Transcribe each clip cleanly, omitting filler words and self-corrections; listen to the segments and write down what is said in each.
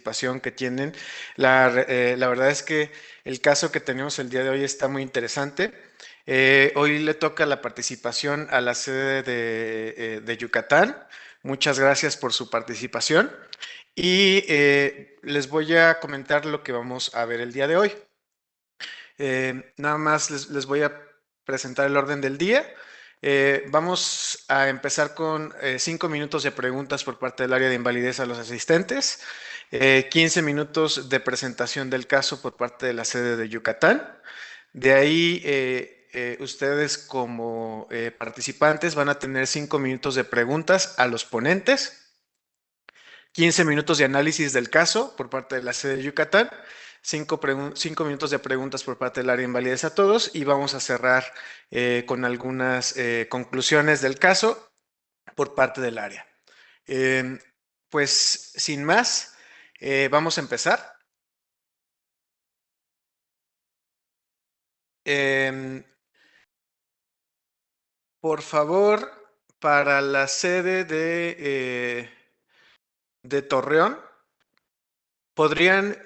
participación que tienen. La verdad es que el caso que tenemos el día de hoy está muy interesante. Hoy le toca la participación a la sede de Yucatán. Muchas gracias por su participación y les voy a comentar lo que vamos a ver el día de hoy. Nada más les voy a presentar el orden del día. Vamos a empezar con 5 minutos de preguntas por parte del área de invalidez a los asistentes, 15 minutos de presentación del caso por parte de la sede de Yucatán. De ahí, ustedes como participantes van a tener 5 minutos de preguntas a los ponentes, 15 minutos de análisis del caso por parte de la sede de Yucatán, 5 minutos de preguntas por parte del área de invalidez a todos y vamos a cerrar con algunas conclusiones del caso por parte del área. Pues sin más, vamos a empezar. Por favor, para la sede de Torreón, ¿podrían,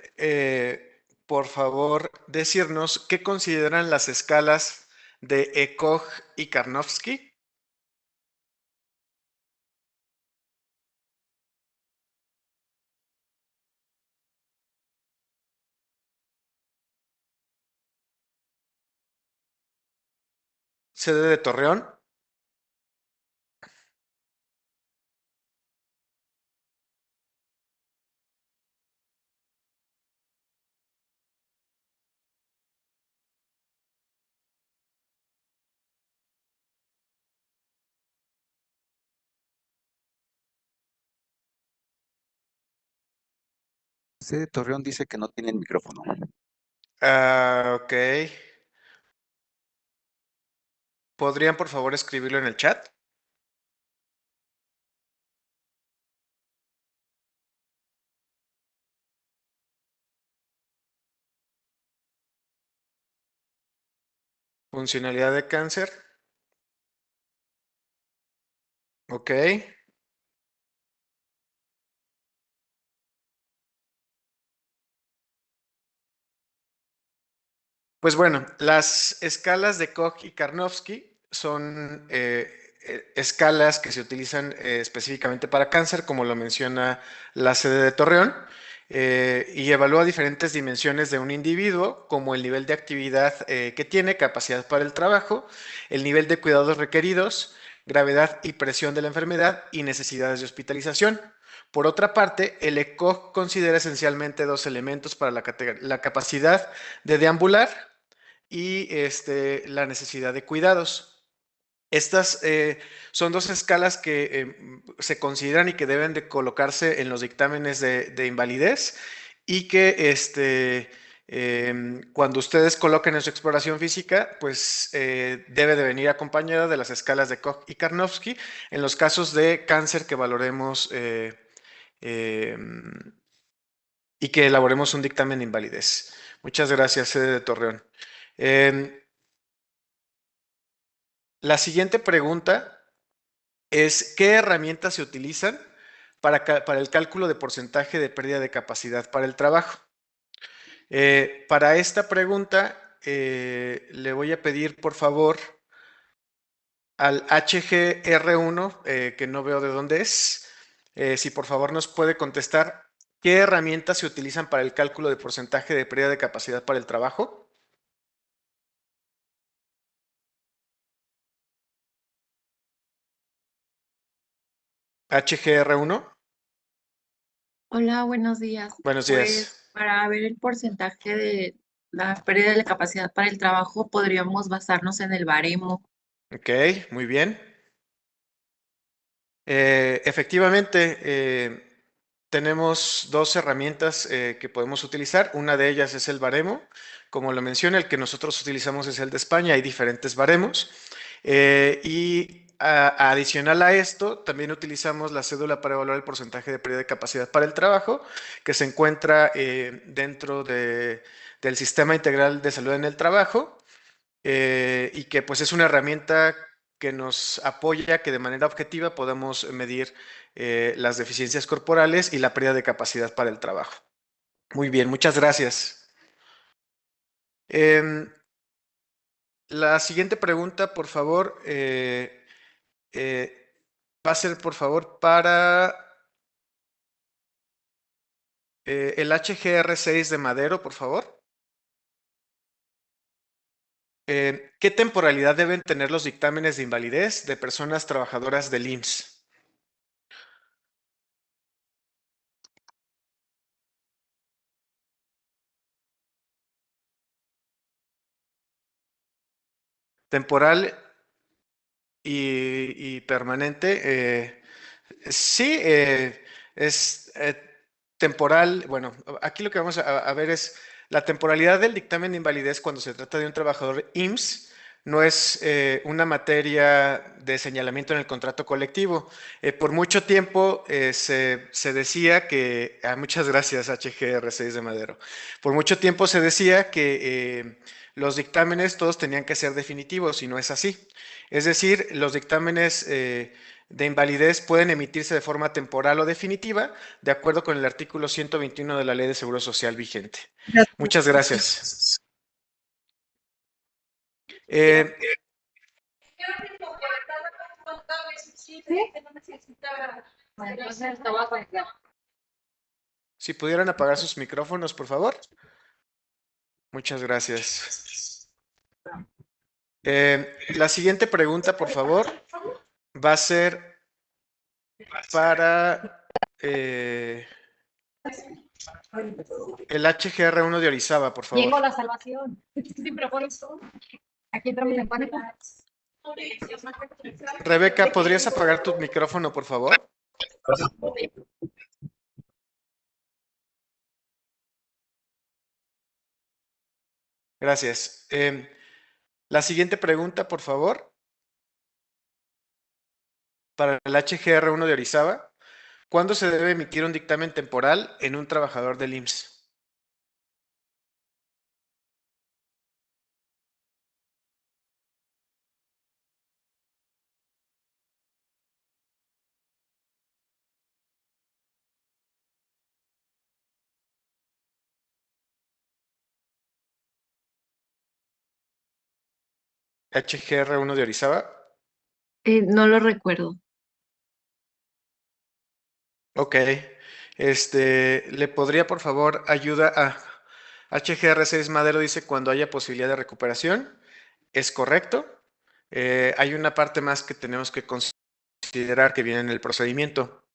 por favor, decirnos qué consideran las escalas de Ekog y Karnofsky? Sede de Torreón. Sede Torreón dice que no tienen micrófono. Ok. ¿Podrían, por favor, escribirlo en el chat? Funcionalidad de cáncer. Ok. Pues bueno, las escalas de Koch y Karnofsky son escalas que se utilizan específicamente para cáncer, como lo menciona la sede de Torreón, y evalúa diferentes dimensiones de un individuo, como el nivel de actividad que tiene, capacidad para el trabajo, el nivel de cuidados requeridos, gravedad y presión de la enfermedad y necesidades de hospitalización. Por otra parte, el ECOG considera esencialmente dos elementos para la capacidad de deambular y la necesidad de cuidados. Estas son dos escalas que se consideran y que deben de colocarse en los dictámenes de invalidez y que cuando ustedes coloquen en su exploración física, pues debe de venir acompañada de las escalas de Koch y Karnofsky en los casos de cáncer que valoremos y que elaboremos un dictamen de invalidez. Muchas gracias, sede de Torreón. La siguiente pregunta es, ¿qué herramientas se utilizan para el cálculo de porcentaje de pérdida de capacidad para el trabajo? Para esta pregunta, le voy a pedir, por favor, al HGR1, que no veo de dónde es, si por favor nos puede contestar, ¿qué herramientas se utilizan para el cálculo de porcentaje de pérdida de capacidad para el trabajo? HGR1, Hola, buenos días. buenos Pues días. para ver el porcentaje de la pérdida de la capacidad para el trabajo, podríamos basarnos en el baremo. Ok, muy bien. Efectivamente, tenemos dos herramientas que podemos utilizar. Una de ellas es el baremo. Como lo menciona, el que nosotros utilizamos es el de España. Hay diferentes baremos. Adicional a esto, también utilizamos la cédula para evaluar el porcentaje de pérdida de capacidad para el trabajo, que se encuentra dentro del Sistema Integral de Salud en el Trabajo y que pues es una herramienta que nos apoya que de manera objetiva podamos medir las deficiencias corporales y la pérdida de capacidad para el trabajo. Muy bien, muchas gracias. La siguiente pregunta, por favor, va a ser, por favor, para el HGR6 de Madero, por favor. ¿Qué temporalidad deben tener los dictámenes de invalidez de personas trabajadoras del IMSS? Temporal y permanente. Sí, es temporal. Bueno, aquí lo que vamos a ver es la temporalidad del dictamen de invalidez cuando se trata de un trabajador IMSS. No es una materia de señalamiento en el contrato colectivo. Por mucho tiempo se decía que, muchas gracias HGR6 de Madero, por mucho tiempo se decía que los dictámenes todos tenían que ser definitivos y no es así. Es decir, los dictámenes de invalidez pueden emitirse de forma temporal o definitiva, de acuerdo con el artículo 121 de la Ley de Seguro Social vigente. Muchas gracias. Si pudieran apagar sus micrófonos, por favor. Muchas gracias. La siguiente pregunta, por favor, va a ser para el HGR1 de Orizaba, por favor. Llegó la salvación. Siempre por eso. Aquí entramos en pánico. Rebeca, ¿podrías apagar tu micrófono, por favor? Gracias. La siguiente pregunta, por favor, para el HGR1 de Orizaba. ¿Cuándo se debe emitir un dictamen temporal en un trabajador del IMSS? HGR1 de Orizaba. No lo recuerdo. Ok. ¿Le podría, por favor, ayuda a HGR6 Madero? Dice cuando haya posibilidad de recuperación. ¿Es correcto? Hay una parte más que tenemos que considerar que viene en el procedimiento.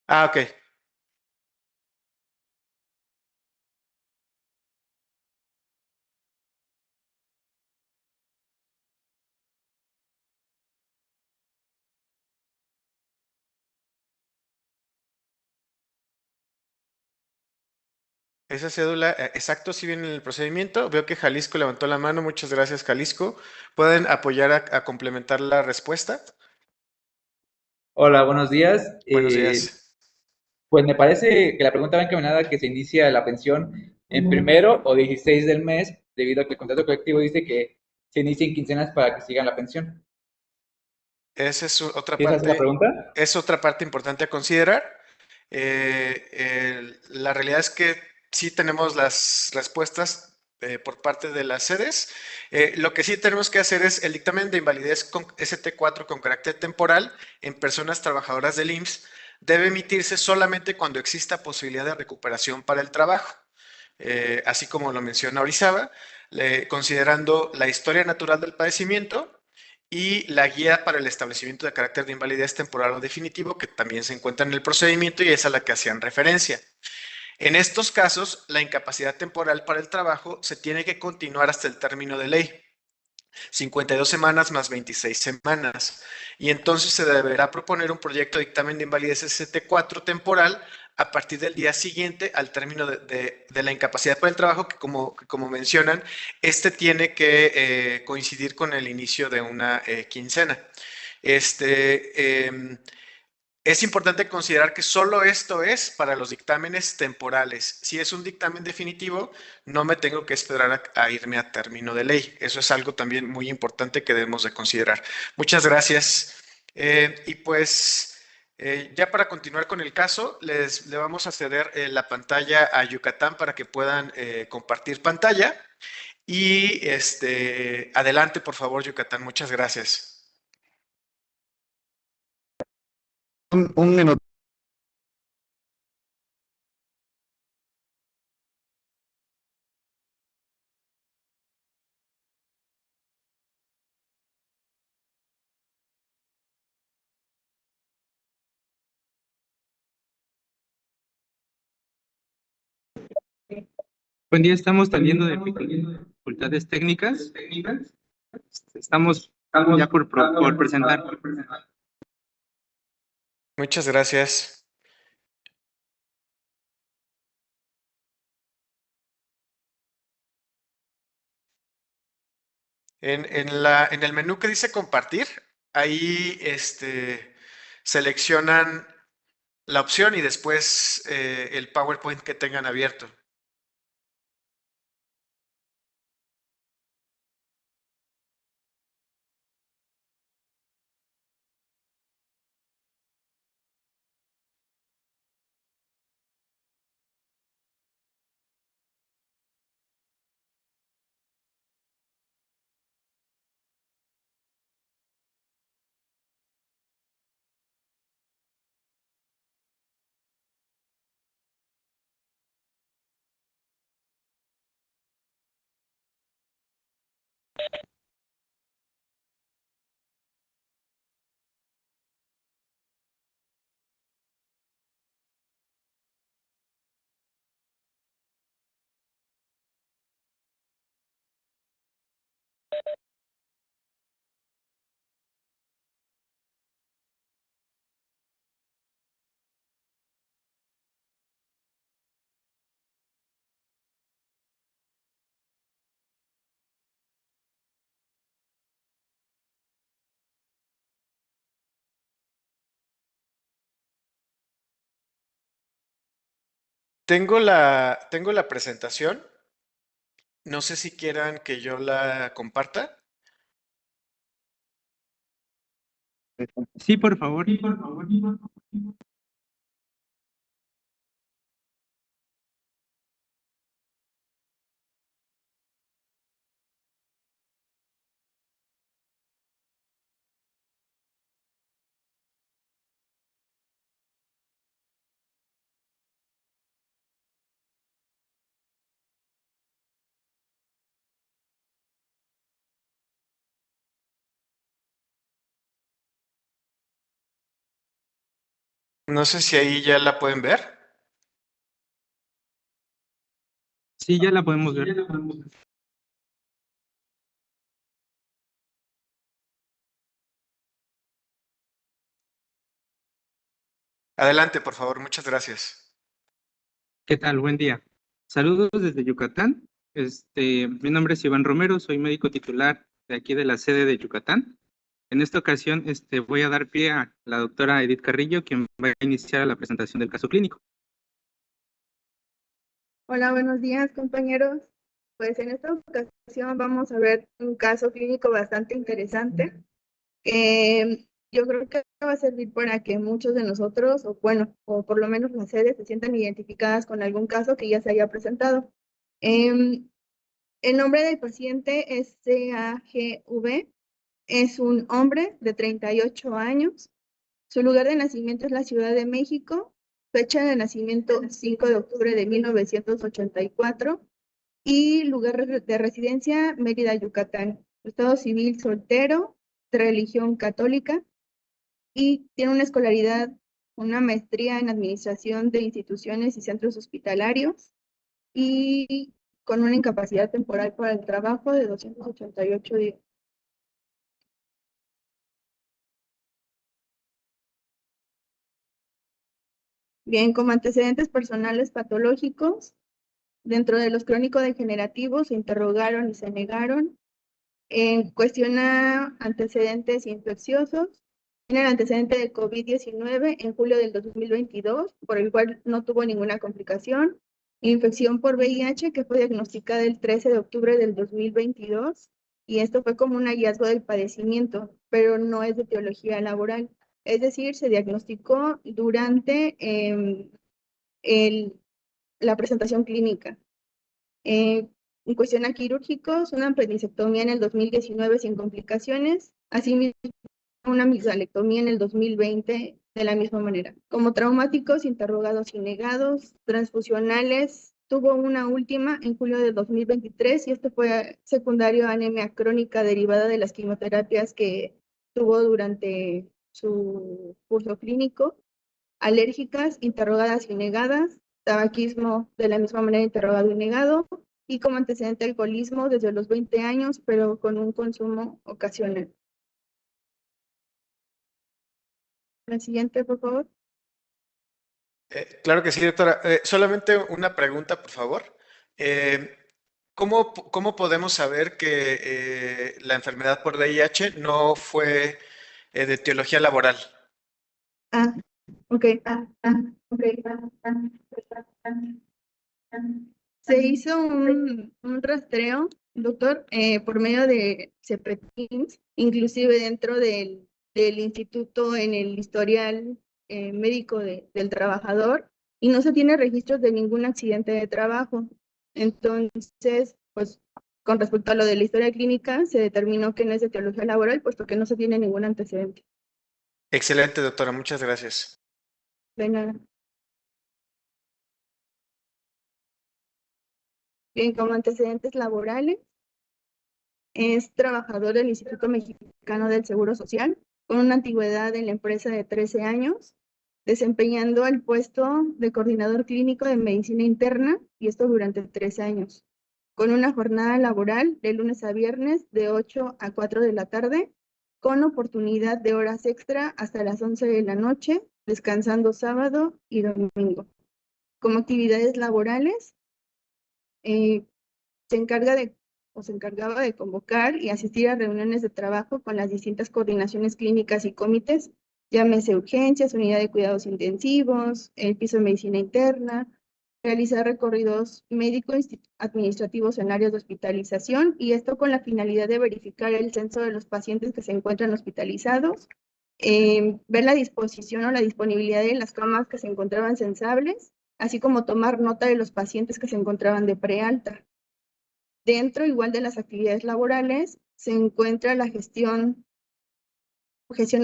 Ok. Esa cédula, exacto, sí viene en el procedimiento. Veo que Jalisco levantó la mano. Muchas gracias, Jalisco. ¿Pueden apoyar a complementar la respuesta? Hola, buenos días. Buenos días. Pues me parece que la pregunta va encaminada que se inicia la pensión en primero o 16 del mes, debido a que el contrato colectivo dice que se inicia en quincenas para que sigan la pensión. Esa es otra ¿Esa es la parte, pregunta? es otra parte importante a considerar. La realidad es que sí tenemos las respuestas por parte de las sedes. Lo que sí tenemos que hacer es el dictamen de invalidez con ST4 con carácter temporal en personas trabajadoras del IMSS debe emitirse solamente cuando exista posibilidad de recuperación para el trabajo. Así como lo menciona Orizaba, considerando la historia natural del padecimiento y la guía para el establecimiento de carácter de invalidez temporal o definitivo, que también se encuentra en el procedimiento y es a la que hacían referencia. En estos casos, la incapacidad temporal para el trabajo se tiene que continuar hasta el término de ley, 52 semanas más 26 semanas, y entonces se deberá proponer un proyecto de dictamen de invalidez ST4 temporal a partir del día siguiente al término de la incapacidad por el trabajo, que como mencionan, este tiene que coincidir con el inicio de una quincena. Es importante considerar que solo esto es para los dictámenes temporales. Si es un dictamen definitivo, no me tengo que esperar a irme a término de ley. Eso es algo también muy importante que debemos de considerar. Muchas gracias. Y pues ya para continuar con el caso, le vamos a ceder la pantalla a Yucatán para que puedan compartir pantalla. Y adelante, por favor, Yucatán. Muchas gracias. Un minuto. Buen día, estamos saliendo de dificultades técnicas. Estamos ya por presentar. Muchas gracias. En el menú que dice compartir, ahí seleccionan la opción y después el PowerPoint que tengan abierto. Tengo la presentación. No sé si quieran que yo la comparta. Sí, por favor. No sé si ahí ya la pueden ver. Sí, ya la podemos ver. Adelante, por favor. Muchas gracias. ¿Qué tal? Buen día. Saludos desde Yucatán. Mi nombre es Iván Romero, soy médico titular de aquí de la sede de Yucatán. En esta ocasión, voy a dar pie a la doctora Edith Carrillo, quien va a iniciar la presentación del caso clínico. Hola, buenos días, compañeros. Pues en esta ocasión vamos a ver un caso clínico bastante interesante que yo creo que va a servir para que muchos de nosotros, o bueno, o por lo menos las sedes, se sientan identificadas con algún caso que ya se haya presentado. El nombre del paciente es CAGV, es un hombre de 38 años. Su lugar de nacimiento es la Ciudad de México, fecha de nacimiento 5 de octubre de 1984 y lugar de residencia Mérida, Yucatán. Estado civil soltero, de religión católica y tiene una escolaridad, una maestría en administración de instituciones y centros hospitalarios y con una incapacidad temporal para el trabajo de 288 días. Bien, como antecedentes personales patológicos, dentro de los crónico-degenerativos se interrogaron y se negaron. Cuestiona antecedentes infecciosos, Tiene el antecedente de COVID-19 en julio del 2022, por el cual no tuvo ninguna complicación. Infección por VIH que fue diagnosticada el 13 de octubre del 2022 y esto fue como un hallazgo del padecimiento, pero no es de etiología laboral. Es decir, se diagnosticó durante la presentación clínica. En cuestión a quirúrgicos, una apendicectomía en el 2019 sin complicaciones, asimismo una amigdalectomía en el 2020 de la misma manera. Como traumáticos, interrogados y negados, transfusionales, tuvo una última en julio de 2023 y esto fue secundario a anemia crónica derivada de las quimioterapias que tuvo durante su curso clínico. Alérgicas, interrogadas y negadas, tabaquismo de la misma manera interrogado y negado, y como antecedente alcoholismo desde los 20 años, pero con un consumo ocasional. La siguiente, por favor. Claro que sí, doctora. Solamente una pregunta, por favor. Eh, ¿cómo podemos saber que la enfermedad por VIH no fue de etiología laboral? Ah, ok. Se hizo un rastreo, doctor, por medio de CEPRETIMS, inclusive dentro del instituto en el historial médico del trabajador, y no se tiene registros de ningún accidente de trabajo. Entonces, pues, con respecto a lo de la historia clínica, se determinó que no es de etiología laboral, puesto que no se tiene ningún antecedente. Excelente, doctora. Muchas gracias. De nada. Bien, como antecedentes laborales, es trabajador del Instituto Mexicano del Seguro Social, con una antigüedad en la empresa de 13 años, desempeñando el puesto de coordinador clínico de medicina interna, y esto durante 3 años, con una jornada laboral de lunes a viernes de 8 a 4 de la tarde, con oportunidad de horas extra hasta las 11 de la noche, descansando sábado y domingo. Como actividades laborales, se encargaba de convocar y asistir a reuniones de trabajo con las distintas coordinaciones clínicas y comités, llámese urgencias, unidad de cuidados intensivos, el piso de medicina interna, realizar recorridos médicos administrativos en áreas de hospitalización, y esto con la finalidad de verificar el censo de los pacientes que se encuentran hospitalizados, ver la disposición o la disponibilidad de las camas que se encontraban censables, así como tomar nota de los pacientes que se encontraban de prealta. Dentro igual de las actividades laborales se encuentra la gestionar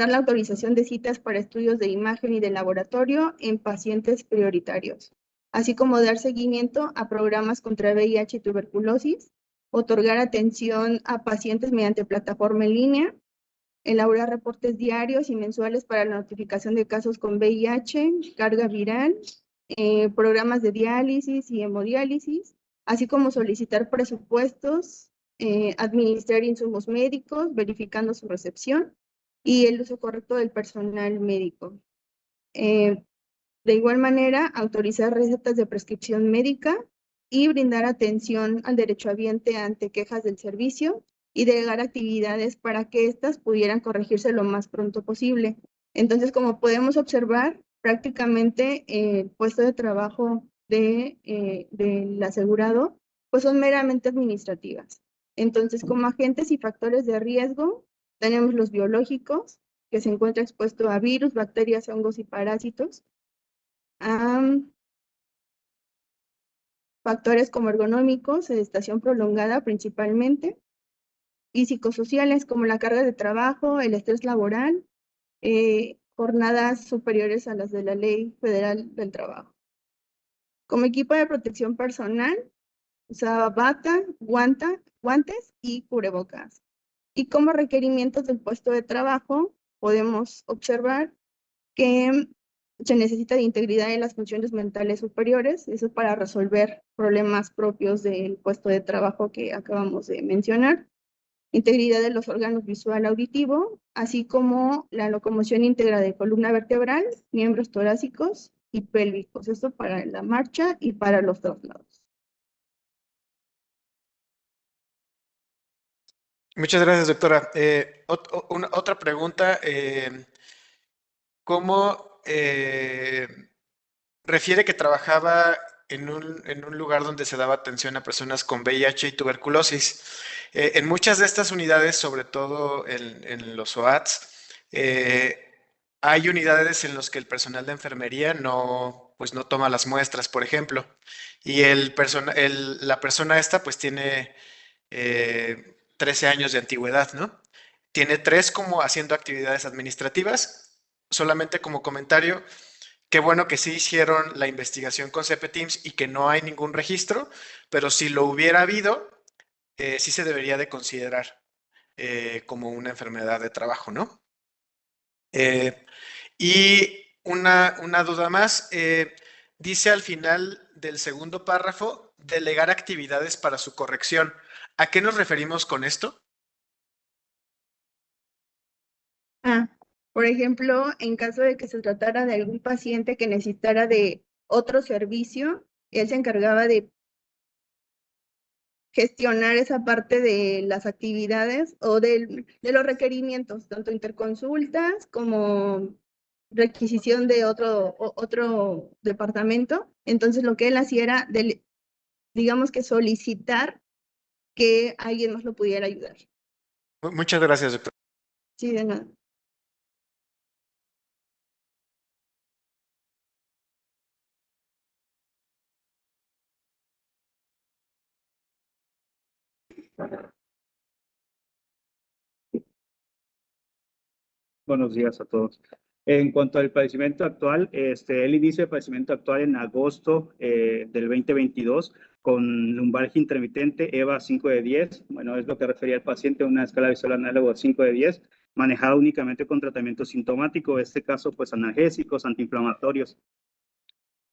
la autorización de citas para estudios de imagen y de laboratorio en pacientes prioritarios, así como dar seguimiento a programas contra VIH y tuberculosis, otorgar atención a pacientes mediante plataforma en línea, elaborar reportes diarios y mensuales para la notificación de casos con VIH, carga viral, programas de diálisis y hemodiálisis, así como solicitar presupuestos, administrar insumos médicos, verificando su recepción y el uso correcto del personal médico. De igual manera, autorizar recetas de prescripción médica y brindar atención al derechohabiente ante quejas del servicio y delegar actividades para que éstas pudieran corregirse lo más pronto posible. Entonces, como podemos observar, prácticamente el puesto de trabajo del asegurado, pues son meramente administrativas. Entonces, como agentes y factores de riesgo, tenemos los biológicos, que se encuentra expuesto a virus, bacterias, hongos y parásitos. Factores como ergonómicos, sedestación prolongada principalmente, y psicosociales como la carga de trabajo, el estrés laboral, jornadas superiores a las de la Ley Federal del Trabajo. Como equipo de protección personal, usaba bata, guantes y cubrebocas. Y como requerimientos del puesto de trabajo, podemos observar que se necesita de integridad en las funciones mentales superiores, eso para resolver problemas propios del puesto de trabajo que acabamos de mencionar. Integridad de los órganos visual auditivo, así como la locomoción íntegra de columna vertebral, miembros torácicos y pélvicos, esto para la marcha y para los traslados. Muchas gracias, doctora. Otra pregunta. cómo refiere que trabajaba en un lugar donde se daba atención a personas con VIH y tuberculosis. En muchas de estas unidades, sobre todo en los OATS, hay unidades en las que el personal de enfermería pues no toma las muestras, por ejemplo, y la persona esta pues tiene 13 años de antigüedad, ¿no? Tiene 3 como haciendo actividades administrativas. Solamente como comentario, qué bueno que sí hicieron la investigación con CPTIMS y que no hay ningún registro, pero si lo hubiera habido, sí se debería de considerar como una enfermedad de trabajo, ¿no? Y una duda más, dice al final del segundo párrafo, delegar actividades para su corrección. ¿A qué nos referimos con esto? Por ejemplo, en caso de que se tratara de algún paciente que necesitara de otro servicio, él se encargaba de gestionar esa parte de las actividades o de los requerimientos, tanto interconsultas como requisición de otro departamento. Entonces, lo que él hacía era, digamos que solicitar que alguien más lo pudiera ayudar. Muchas gracias, doctor. Sí, de nada. Buenos días a todos. En cuanto al padecimiento actual, el inicio de padecimiento actual en agosto del 2022 con lumbalgia intermitente EVA 5 de 10, bueno, es lo que refería el paciente, una escala visual análoga 5 de 10, manejada únicamente con tratamiento sintomático, en este caso pues analgésicos, antiinflamatorios.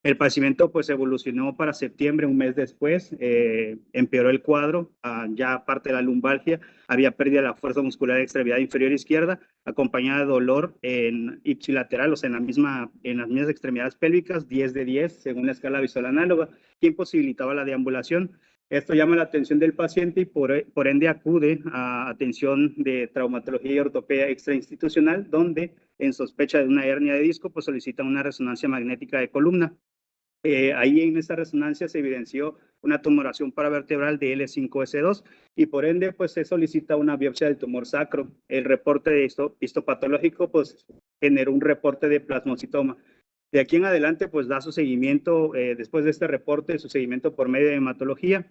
El padecimiento pues evolucionó para septiembre, un mes después, empeoró el cuadro, ya aparte de la lumbalgia, había pérdida de la fuerza muscular de extremidad inferior izquierda, acompañada de dolor en ipsilateral, o sea, en las mismas extremidades pélvicas, 10 de 10, según la escala visual análoga, que imposibilitaba la deambulación. Esto llama la atención del paciente y por ende acude a atención de traumatología y ortopedia extrainstitucional, donde en sospecha de una hernia de disco, pues solicitan una resonancia magnética de columna. Ahí en esta resonancia se evidenció una tumoración paravertebral de L5S2 y por ende pues se solicita una biopsia del tumor sacro. El reporte de histopatológico pues generó un reporte de plasmocitoma. De aquí en adelante pues da su seguimiento, después de este reporte, su seguimiento por medio de hematología.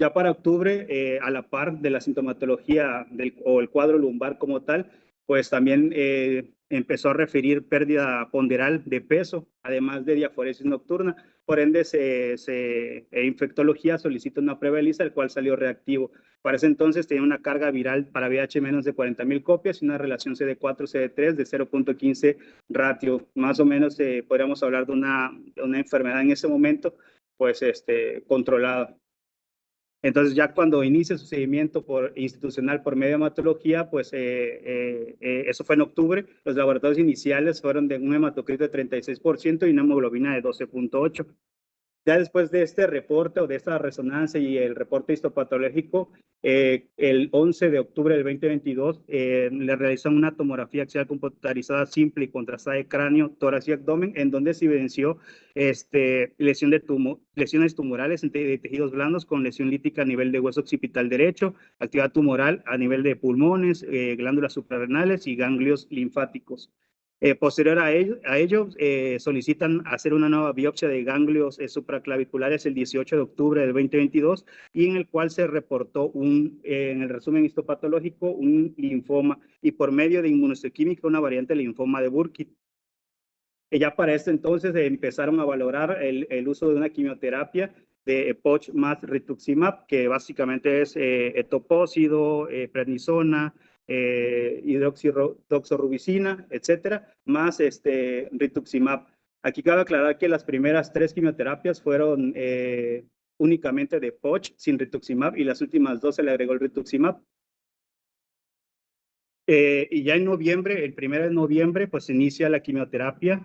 Ya para octubre, a la par de la sintomatología o el cuadro lumbar como tal, pues también empezó a referir pérdida ponderal de peso, además de diaforesis nocturna. Por ende, infectología solicita una prueba de ELISA, el cual salió reactivo. Para ese entonces tenía una carga viral para VIH menos de 40,000 copias y una relación CD4-CD3 de 0.15 ratio. Más o menos podríamos hablar de una enfermedad en ese momento, pues controlada. Entonces, ya cuando inicia su seguimiento institucional por medio de hematología, pues eso fue en octubre, los laboratorios iniciales fueron de un hematocrito de 36% y una hemoglobina de 12.8. Ya después de este reporte o de esta resonancia y el reporte histopatológico, el 11 de octubre del 2022 le realizan una tomografía axial computarizada simple y contrastada de cráneo, tórax y abdomen, en donde se evidenció lesiones tumorales de tejidos blandos con lesión lítica a nivel de hueso occipital derecho, actividad tumoral a nivel de pulmones, glándulas suprarrenales y ganglios linfáticos. Posterior a ello solicitan hacer una nueva biopsia de ganglios supraclaviculares el 18 de octubre del 2022 y en el cual se reportó en el resumen histopatológico un linfoma y por medio de inmunohistoquímica una variante de linfoma de Burkitt. Ya para este entonces empezaron a valorar el uso de una quimioterapia de Poch más rituximab, que básicamente es etoposide, prednisona, hidroxidoxorubicina, etcétera, más rituximab. Aquí cabe aclarar que las primeras 3 quimioterapias fueron únicamente de Poch sin rituximab y las últimas 2 se le agregó el rituximab. Y ya en noviembre, el 1 de noviembre, pues se inicia la quimioterapia,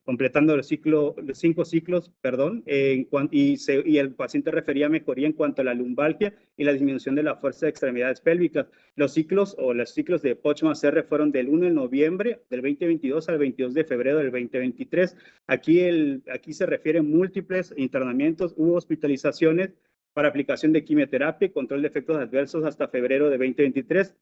completando los 5 ciclos, perdón, y el paciente refería mejoría en cuanto a la lumbalgia y la disminución de la fuerza de extremidades pélvicas. Los ciclos de POCH+R fueron del 1 de noviembre del 2022 al 22 de febrero del 2023. Aquí se refieren múltiples internamientos, hubo hospitalizaciones para aplicación de quimioterapia y control de efectos adversos hasta febrero de 2023.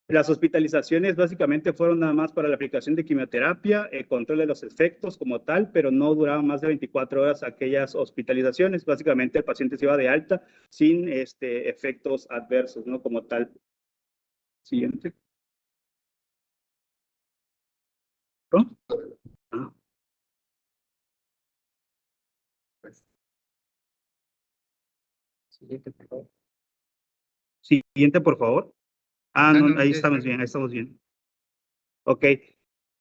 Las hospitalizaciones básicamente fueron nada más para la aplicación de quimioterapia, control de los efectos como tal, pero no duraban más de 24 horas aquellas hospitalizaciones. Básicamente el paciente se iba de alta sin efectos adversos, ¿no? Como tal. Siguiente. ¿No? Ah. Siguiente, por favor. Siguiente, por favor. No, ahí estamos bien, ahí estamos bien. Ok.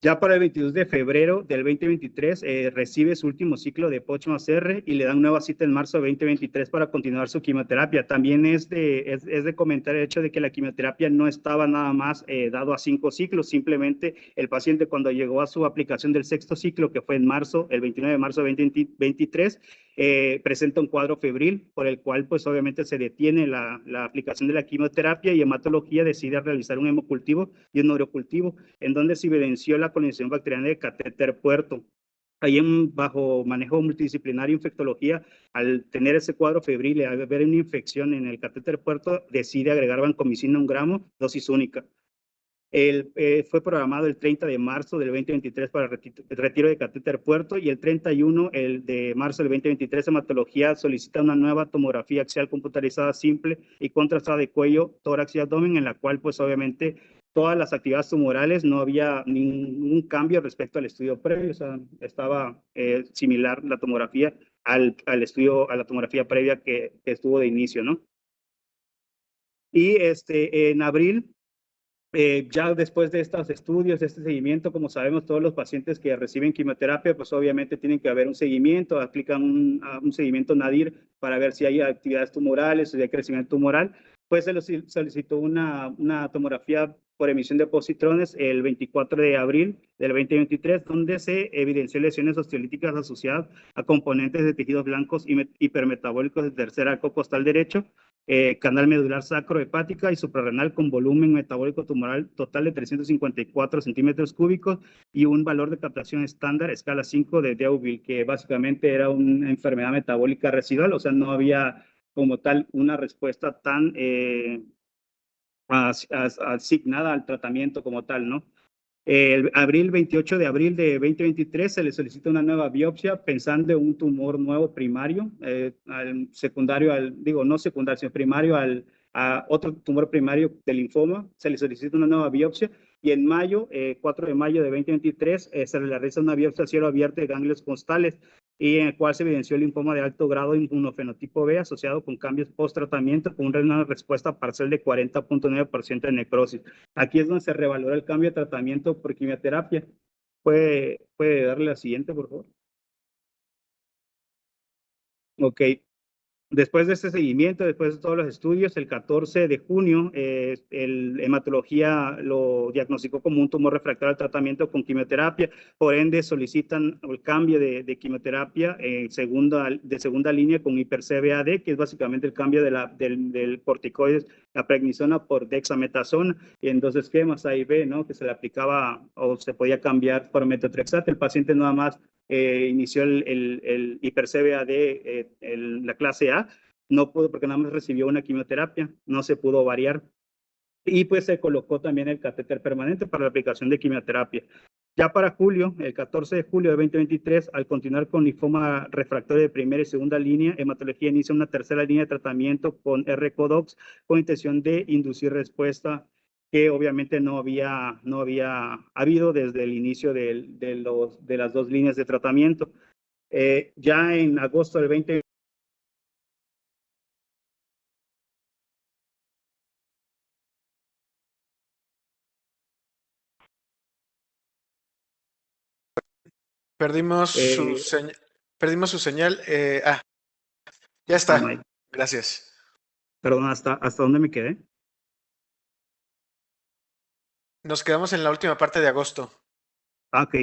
Ya para el 22 de febrero del 2023 recibe su último ciclo de POCH+R y le dan nueva cita en marzo de 2023 para continuar su quimioterapia. También es de comentar el hecho de que la quimioterapia no estaba nada más dado a 5 ciclos, simplemente el paciente cuando llegó a su aplicación del 6º ciclo, que fue en marzo, el 29 de marzo de 2023, presenta un cuadro febril por el cual pues obviamente se detiene la aplicación de la quimioterapia y hematología decide realizar un hemocultivo y un urocultivo en donde se evidenció la colonización bacteriana de catéter puerto. Ahí bajo manejo multidisciplinario infectología, al tener ese cuadro febril y al haber una infección en el catéter puerto, decide agregar vancomicina 1 gramo, dosis única. Fue programado el 30 de marzo del 2023 para el retiro de catéter puerto y el 31 de marzo del 2023 hematología solicita una nueva tomografía axial computarizada simple y contrastada de cuello, tórax y abdomen, en la cual pues obviamente todas las actividades tumorales no había ningún cambio respecto al estudio previo, o sea, estaba similar la tomografía al estudio, a la tomografía previa que estuvo de inicio, ¿no? Y en abril, ya después de estos estudios, de este seguimiento, como sabemos, todos los pacientes que reciben quimioterapia, pues obviamente tienen que haber un seguimiento, aplican un seguimiento NADIR para ver si hay actividades tumorales, si hay crecimiento tumoral. Pues se les solicitó una tomografía por emisión de positrones el 24 de abril del 2023, donde se evidenció lesiones osteolíticas asociadas a componentes de tejidos blancos hipermetabólicos del tercer arco costal derecho, canal medular sacrohepática y suprarrenal con volumen metabólico tumoral total de 354 centímetros cúbicos y un valor de captación estándar escala 5 de Deauville, que básicamente era una enfermedad metabólica residual, o sea, no había como tal una respuesta tan asignada al tratamiento como tal, ¿no? El 28 de abril de 2023 se le solicita una nueva biopsia pensando en un tumor nuevo primario, no secundario, sino primario a otro tumor primario de linfoma. Se le solicita una nueva biopsia y en mayo, 4 de mayo de 2023, se le realiza una biopsia a cielo abierto de ganglios costales y en el cual se evidenció el linfoma de alto grado inmunofenotipo B asociado con cambios post-tratamiento con una respuesta parcial de 40.9% de necrosis. Aquí es donde se revalora el cambio de tratamiento por quimioterapia. ¿Puede darle la siguiente, por favor? Ok. Después de este seguimiento, después de todos los estudios, el 14 de junio, el hematología lo diagnosticó como un tumor refractario al tratamiento con quimioterapia. Por ende, solicitan el cambio de quimioterapia de segunda línea con hiper-CBAD, que es básicamente el cambio del corticoides, la prednisona por dexametasona, y en 2 esquemas A y B, ¿no? Que se le aplicaba o se podía cambiar por metotrexato. El paciente nada más inició el hiper-CBAD, la clase A, no pudo porque nada más recibió una quimioterapia, no se pudo variar. Y pues se colocó también el catéter permanente para la aplicación de quimioterapia. Ya para julio, el 14 de julio de 2023, al continuar con linfoma refractario de primera y segunda línea, hematología inicia una tercera línea de tratamiento con R-Codox con intención de inducir respuesta que obviamente no había habido desde el inicio de las 2 líneas de tratamiento. Ya en agosto del 20. Perdimos su señal. Ya está. Gracias. Perdón, ¿hasta dónde me quedé? Nos quedamos en la última parte de agosto. Ok.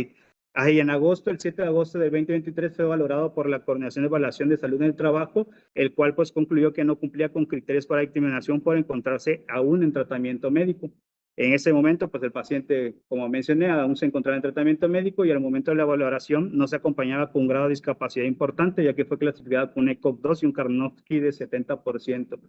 Ahí en agosto, el 7 de agosto del 2023 fue valorado por la Coordinación de Evaluación de Salud en el Trabajo, el cual pues concluyó que no cumplía con criterios para discriminación por encontrarse aún en tratamiento médico. En ese momento, pues el paciente, como mencioné, aún se encontraba en tratamiento médico y al momento de la valoración no se acompañaba con un grado de discapacidad importante, ya que fue clasificado con un ECOG 2 y un Karnofsky de 70%.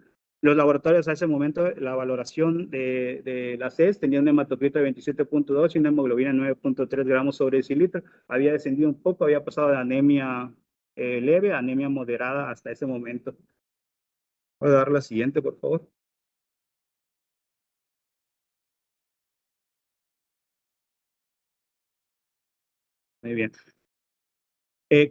Los laboratorios a ese momento, la valoración de la CES tenía un hematocrito de 27.2 y una hemoglobina de 9.3 gramos sobre decilitro. Había descendido un poco, había pasado de anemia leve a anemia moderada hasta ese momento. Voy a dar la siguiente, por favor. Muy bien.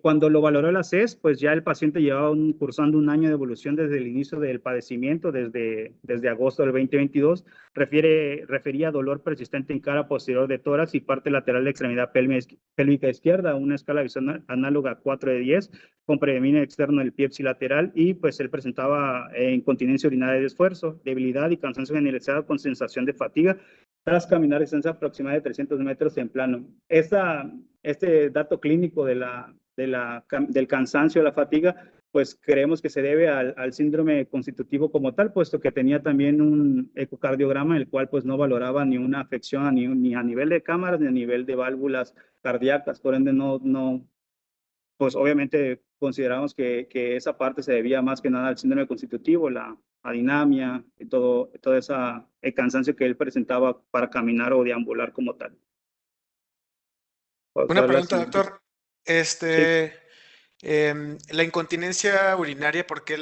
Cuando lo valoró la CES, pues ya el paciente llevaba cursando un año de evolución desde el inicio del padecimiento, desde agosto del 2022. Refería dolor persistente en cara posterior de tórax y parte lateral de extremidad pélvica izquierda, una escala visual análoga a 4 de 10, con predominio externo del pie ipsilateral, y pues él presentaba incontinencia urinaria de esfuerzo, debilidad y cansancio generalizado con sensación de fatiga tras caminar distancia aproximada de 300 metros en plano. Este dato clínico del cansancio, la fatiga, pues creemos que se debe al síndrome constitutivo como tal, puesto que tenía también un ecocardiograma en el cual pues no valoraba ni una afección ni a nivel de cámaras ni a nivel de válvulas cardíacas, por ende pues obviamente consideramos que esa parte se debía más que nada al síndrome constitutivo, la adinamia y todo el cansancio que él presentaba para caminar o deambular como tal. Una pregunta, doctor. Sí. La incontinencia urinaria, ¿por qué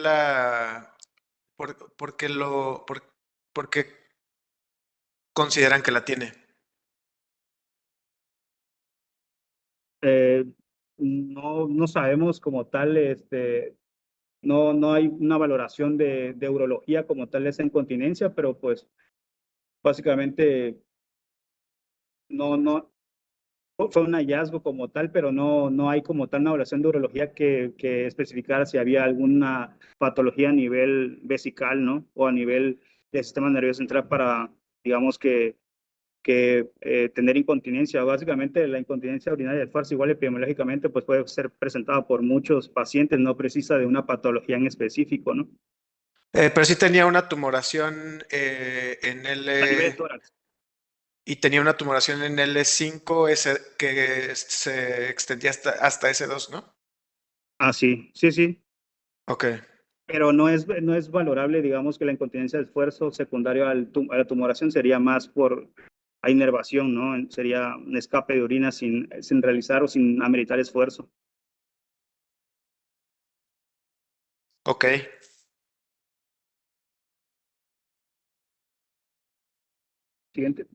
por qué consideran que la tiene? No sabemos como tal, no hay una valoración de urología como tal de esa incontinencia, pero pues básicamente no fue un hallazgo como tal, pero no hay como tal una evaluación de urología que especificara si había alguna patología a nivel vesical, ¿no? O a nivel del sistema nervioso central para, digamos que tener incontinencia. Básicamente la incontinencia urinaria de esfuerzo, igual epidemiológicamente, pues puede ser presentada por muchos pacientes, no precisa de una patología en específico, ¿no? Pero sí tenía una tumoración en A nivel de tórax. y tenía una tumoración en L5 que se extendía hasta S2, ¿no? Ah, sí. Ok. Pero no es valorable, digamos, que la incontinencia de esfuerzo secundario a la tumoración sería más por a inervación, ¿no? Sería un escape de orina sin realizar o sin ameritar esfuerzo. Ok. Siguiente.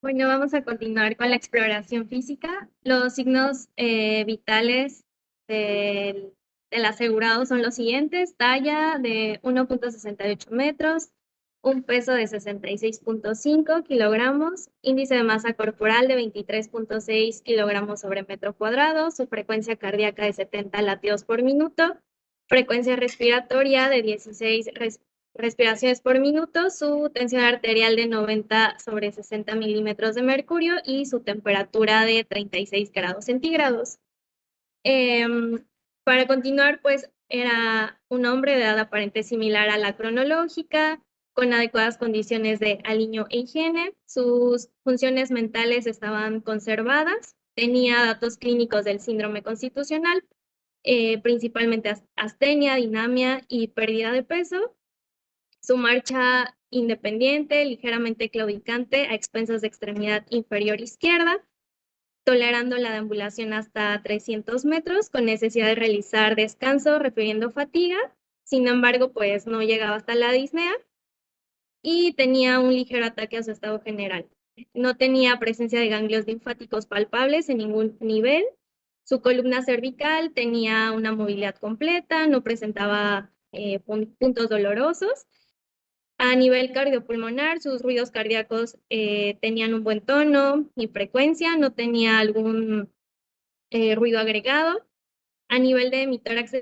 Bueno, vamos a continuar con la exploración física. Los signos vitales del asegurado son los siguientes: talla de 1.68 metros, un peso de 66.5 kilogramos, índice de masa corporal de 23.6 kilogramos sobre metro cuadrado, su frecuencia cardíaca de 70 latidos por minuto, frecuencia respiratoria de 16 respiraciones por minuto, su tensión arterial de 90 sobre 60 milímetros de mercurio y su temperatura de 36 grados centígrados. Para continuar, pues era un hombre de edad aparente similar a la cronológica, con adecuadas condiciones de aliño e higiene. Sus funciones mentales estaban conservadas, tenía datos clínicos del síndrome constitucional, principalmente astenia, dinamia y pérdida de peso. Su marcha independiente, ligeramente claudicante a expensas de extremidad inferior izquierda, tolerando la deambulación hasta 300 metros con necesidad de realizar descanso refiriendo fatiga. Sin embargo, pues no llegaba hasta la disnea y tenía un ligero ataque a su estado general. No tenía presencia de ganglios linfáticos palpables en ningún nivel. Su columna cervical tenía una movilidad completa, no presentaba puntos dolorosos. A nivel cardiopulmonar, sus ruidos cardíacos tenían un buen tono y frecuencia, no tenía algún ruido agregado. A nivel de hemitórax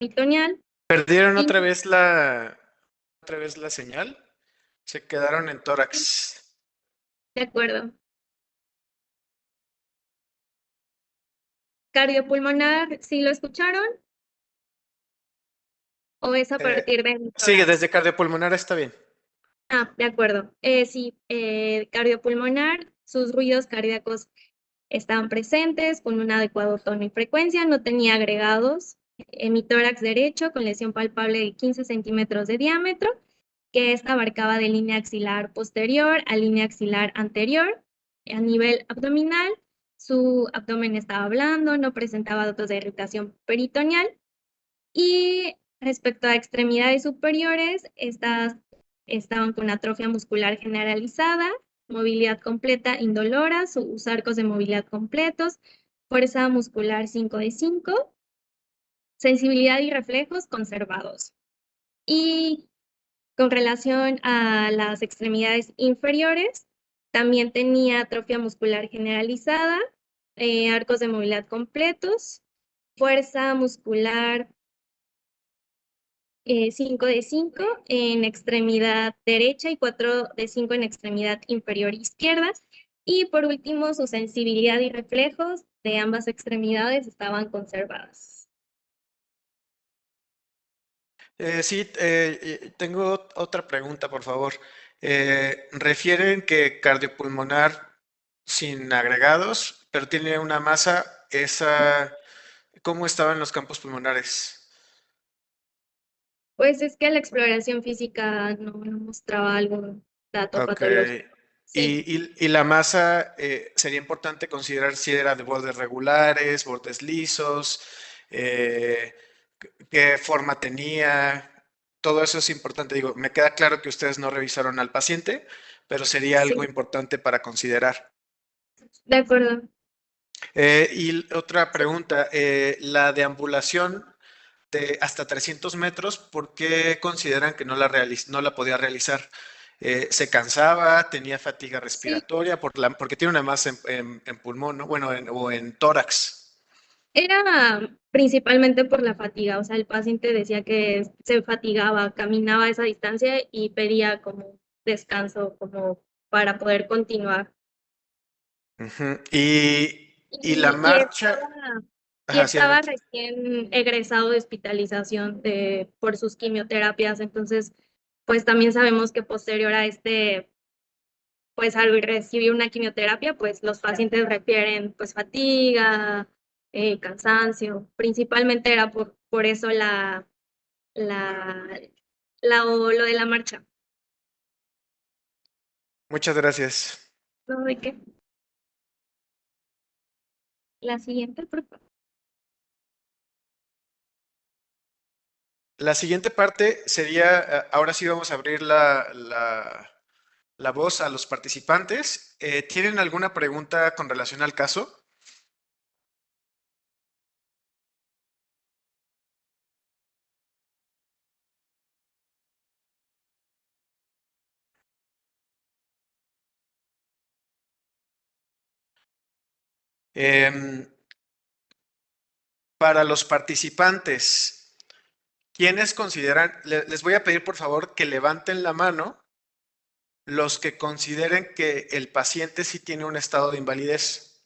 peritoneal. ¿Perdieron Y- otra vez la señal? Se quedaron en tórax. De acuerdo. Cardiopulmonar, ¿sí lo escucharon? ¿O es a partir de Sigue, tórax? desde cardiopulmonar está bien. Ah, de acuerdo. Sí, cardiopulmonar, sus ruidos cardíacos estaban presentes con un adecuado tono y frecuencia, no tenía agregados. Hemitórax derecho con lesión palpable de 15 centímetros de diámetro, que esta abarcaba de línea axilar posterior a línea axilar anterior. A nivel abdominal, su abdomen estaba blando, no presentaba datos de irritación peritoneal. Y respecto a extremidades superiores, estas estaban con atrofia muscular generalizada, movilidad completa indolora, sus arcos de movilidad completos, fuerza muscular 5 de 5, sensibilidad y reflejos conservados. Y con relación a las extremidades inferiores, también tenía atrofia muscular generalizada, arcos de movilidad completos, fuerza muscular 5 de 5 en extremidad derecha y 4 de 5 en extremidad inferior izquierda. Y por último, su sensibilidad y reflejos de ambas extremidades estaban conservadas. Sí, tengo otra pregunta, por favor. Refieren que cardiopulmonar sin agregados, pero tiene una masa, ¿cómo estaban los campos pulmonares? Pues es que la exploración física no mostraba algún dato Ok. patológico. Sí, Y la masa, sería importante considerar si era de bordes regulares, bordes lisos, eh, qué forma tenía. Todo eso es importante. Digo, me queda claro que ustedes no revisaron al paciente, pero sería algo sí, importante para considerar. de acuerdo. Y otra pregunta, la deambulación de hasta 300 metros, ¿por qué consideran que no la podía realizar? ¿Se cansaba? ¿Tenía fatiga Sí, respiratoria? Porque tiene una masa en pulmón, ¿no? Bueno, o en tórax. era principalmente por la fatiga, o sea, el paciente decía que se fatigaba, caminaba esa distancia y pedía como descanso, como para poder continuar. Ujú. Y la Y, y marcha. estaba, y Ajá, sí, estaba adelante. recién egresado de hospitalización por sus quimioterapias, entonces, pues también sabemos que posterior a pues al recibir una quimioterapia, pues los pacientes refieren pues fatiga, cansancio, principalmente era por eso la, lo de la marcha. Muchas gracias. ¿No? ¿De qué? La siguiente, por favor. La siguiente parte sería, ahora sí vamos a abrir la voz a los participantes. ¿Tienen alguna pregunta con relación al caso? Em, para los participantes, ¿quiénes consideran? Les voy a pedir por favor que levanten la mano los que consideren que el paciente sí tiene un estado de invalidez.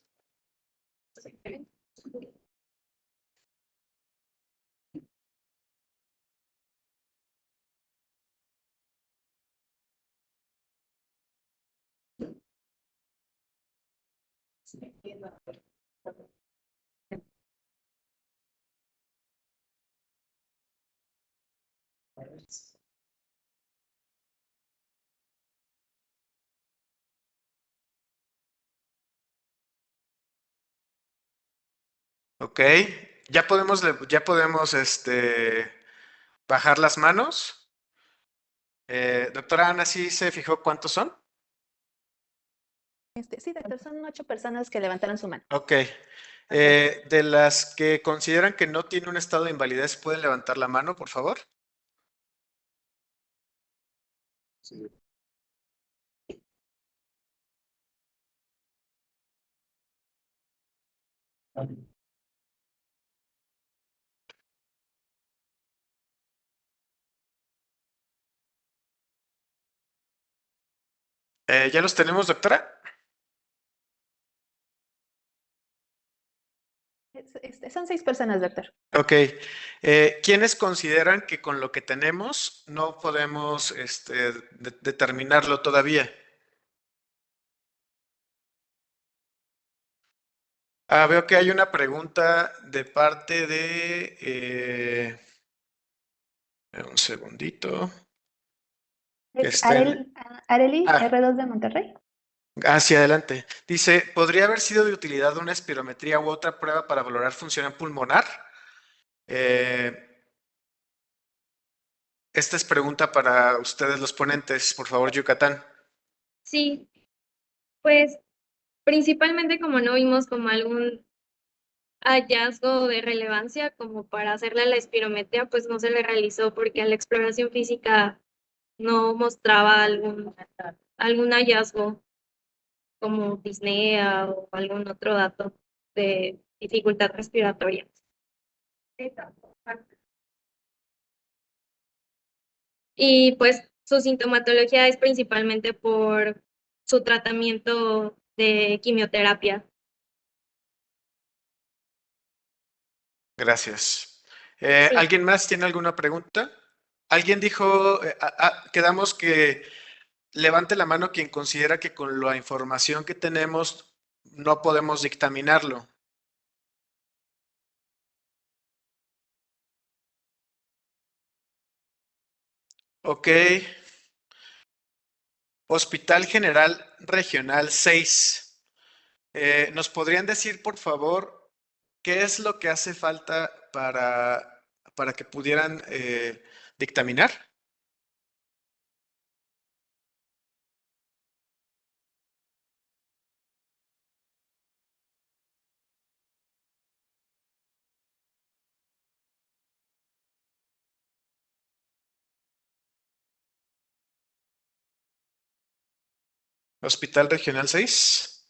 Ok, ya podemos bajar las manos. Doctora Ana, ¿sí se fijó cuántos son? Sí, doctor, son 8 personas que levantaron su mano. Ok. De las que consideran que no tiene un estado de invalidez, ¿pueden levantar la mano, por favor? ¿Ya los tenemos, doctora? Son 6 personas, doctor. Ok. ¿Quiénes consideran que con lo que tenemos no podemos determinarlo todavía? Veo que hay una pregunta de parte de... un segundito. Es Está en- Areli Ah. R2 de Monterrey. Hacia adelante. Dice, ¿podría haber sido de utilidad una espirometría u otra prueba para valorar función pulmonar? Esta es pregunta para ustedes los ponentes, por favor, Yucatán. Sí, pues principalmente como no vimos como algún hallazgo de relevancia como para hacerle la espirometría, pues no se le realizó porque la exploración física no mostraba algún hallazgo como disnea o algún otro dato de dificultad respiratoria. Y pues su sintomatología es principalmente por su tratamiento de quimioterapia. Gracias. Sí. ¿Alguien más tiene alguna pregunta? Alguien dijo, quedamos que levante la mano quien considera que con la información que tenemos no podemos dictaminarlo. Ok. Hospital General Regional 6. ¿Nos podrían decir, por favor, qué es lo que hace falta para que pudieran dictaminar? Hospital Regional 6.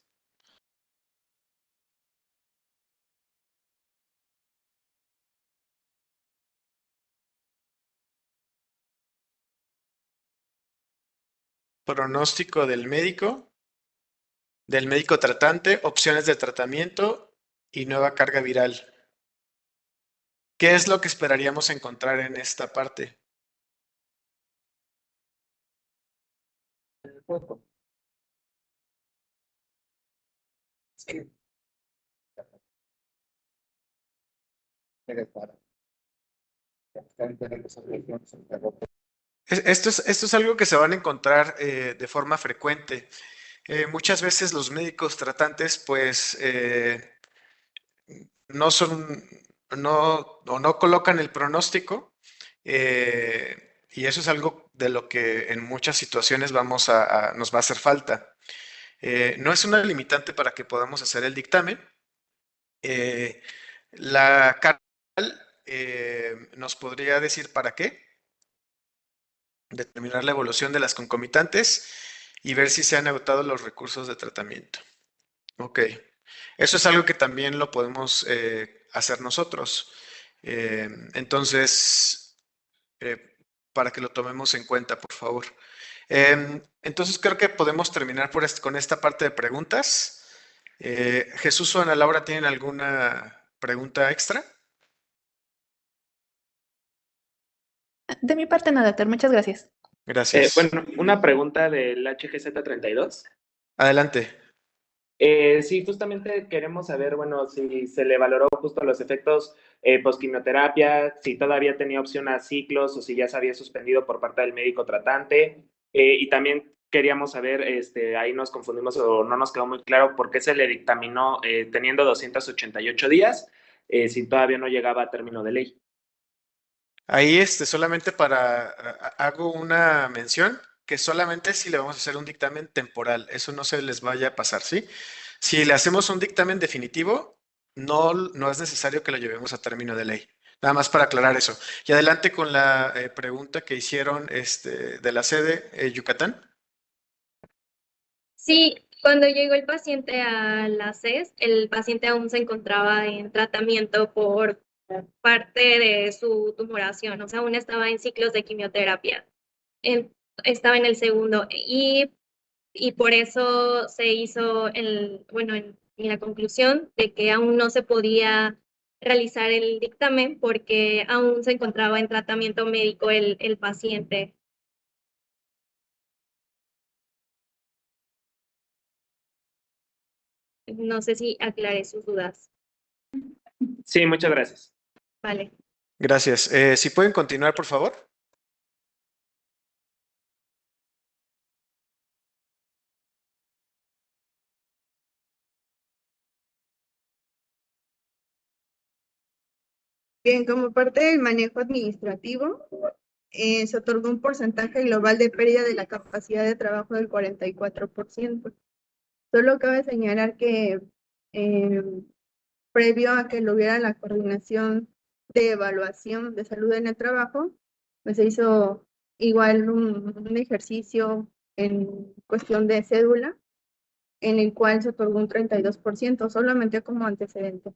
Pronóstico del médico tratante, opciones de tratamiento y nueva carga viral. ¿Qué es lo que esperaríamos encontrar en esta parte? Esto es algo que se van a encontrar de forma frecuente. Muchas veces los médicos tratantes, pues, no colocan el pronóstico, y eso es algo de lo que en muchas situaciones nos va a hacer falta. No es una limitante para que podamos hacer el dictamen. La carga nos podría decir para qué, determinar la evolución de las concomitantes y ver si se han agotado los recursos de tratamiento. Ok, eso es algo que también lo podemos hacer nosotros. Entonces, para que lo tomemos en cuenta, por favor. Entonces, creo que podemos terminar con esta parte de preguntas. Jesús o Ana Laura, ¿tienen alguna pregunta extra? De mi parte no, doctor. Muchas gracias. Gracias. Bueno, una pregunta del HGZ32. Adelante. Sí, justamente queremos saber, bueno, si se le valoró justo los efectos postquimioterapia, si todavía tenía opción a ciclos o si ya se había suspendido por parte del médico tratante. Y también queríamos saber, ahí nos confundimos o no nos quedó muy claro por qué se le dictaminó teniendo 288 días si todavía no llegaba a término de ley. Ahí solamente hago una mención que solamente si le vamos a hacer un dictamen temporal, eso no se les vaya a pasar, ¿sí? Si le hacemos un dictamen definitivo, no es necesario que lo llevemos a término de ley. Nada más para aclarar eso. Y adelante con la pregunta que hicieron de la sede Yucatán. Sí, cuando llegó el paciente a la CES, el paciente aún se encontraba en tratamiento por parte de su tumoración, o sea, aún estaba en ciclos de quimioterapia. Estaba en el segundo y y por eso se hizo en la conclusión de que aún no se podía realizar el dictamen porque aún se encontraba en tratamiento médico el paciente. No sé si aclaré sus dudas. Sí, muchas gracias. Vale. Gracias. Si pueden continuar, por favor. Bien, como parte del manejo administrativo, se otorgó un porcentaje global de pérdida de la capacidad de trabajo del 44%. Solo cabe señalar que previo a que lo hubiera la coordinación de evaluación de salud en el trabajo, pues se hizo igual un ejercicio en cuestión de cédula, en el cual se otorgó un 32%, solamente como antecedente.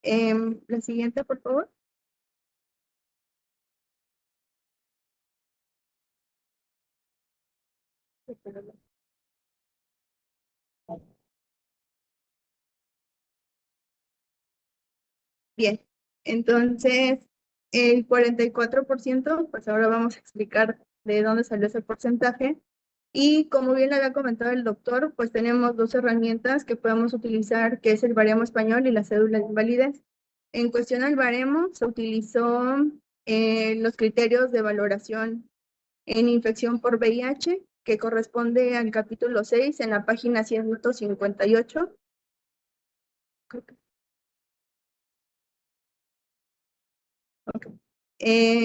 La siguiente, por favor. Bien, entonces el 44%, pues ahora vamos a explicar de dónde salió ese porcentaje. Y como bien le había comentado el doctor, pues tenemos dos herramientas que podemos utilizar, que es el baremo español y la cédula de invalidez. En cuestión al baremo, se utilizó los criterios de valoración en infección por VIH, que corresponde al capítulo 6 en la página 158.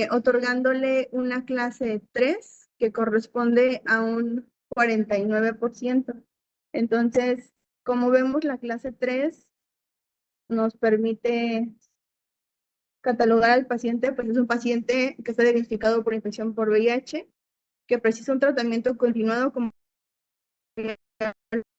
Otorgándole una clase 3 que corresponde a un 49%. Entonces, como vemos, la clase 3 nos permite catalogar al paciente, pues es un paciente que está diagnosticado por infección por VIH, que precisa un tratamiento continuado, como lo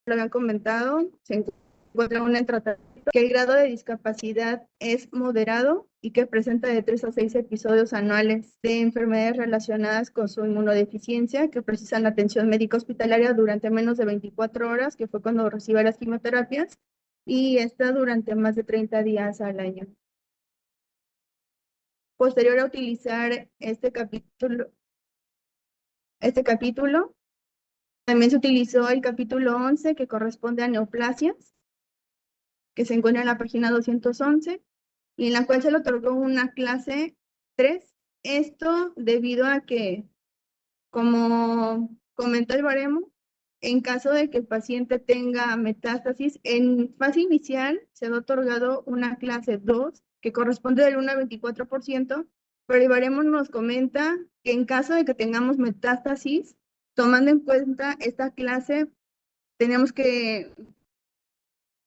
habían comentado, se encuentra aún en tratamiento, que el grado de discapacidad es moderado y que presenta de 3 a 6 episodios anuales de enfermedades relacionadas con su inmunodeficiencia, que precisan atención médica hospitalaria durante menos de 24 horas, que fue cuando recibe las quimioterapias, y está durante más de 30 días al año. Posterior a utilizar este capítulo, también se utilizó el capítulo 11, que corresponde a neoplasias, que se encuentra en la página 211, y en la cual se le otorgó una clase 3. Esto debido a que, como comenta el baremo, en caso de que el paciente tenga metástasis, en fase inicial se ha otorgado una clase 2, que corresponde del 1 al 24%, pero el baremo nos comenta que en caso de que tengamos metástasis, tomando en cuenta esta clase, tenemos que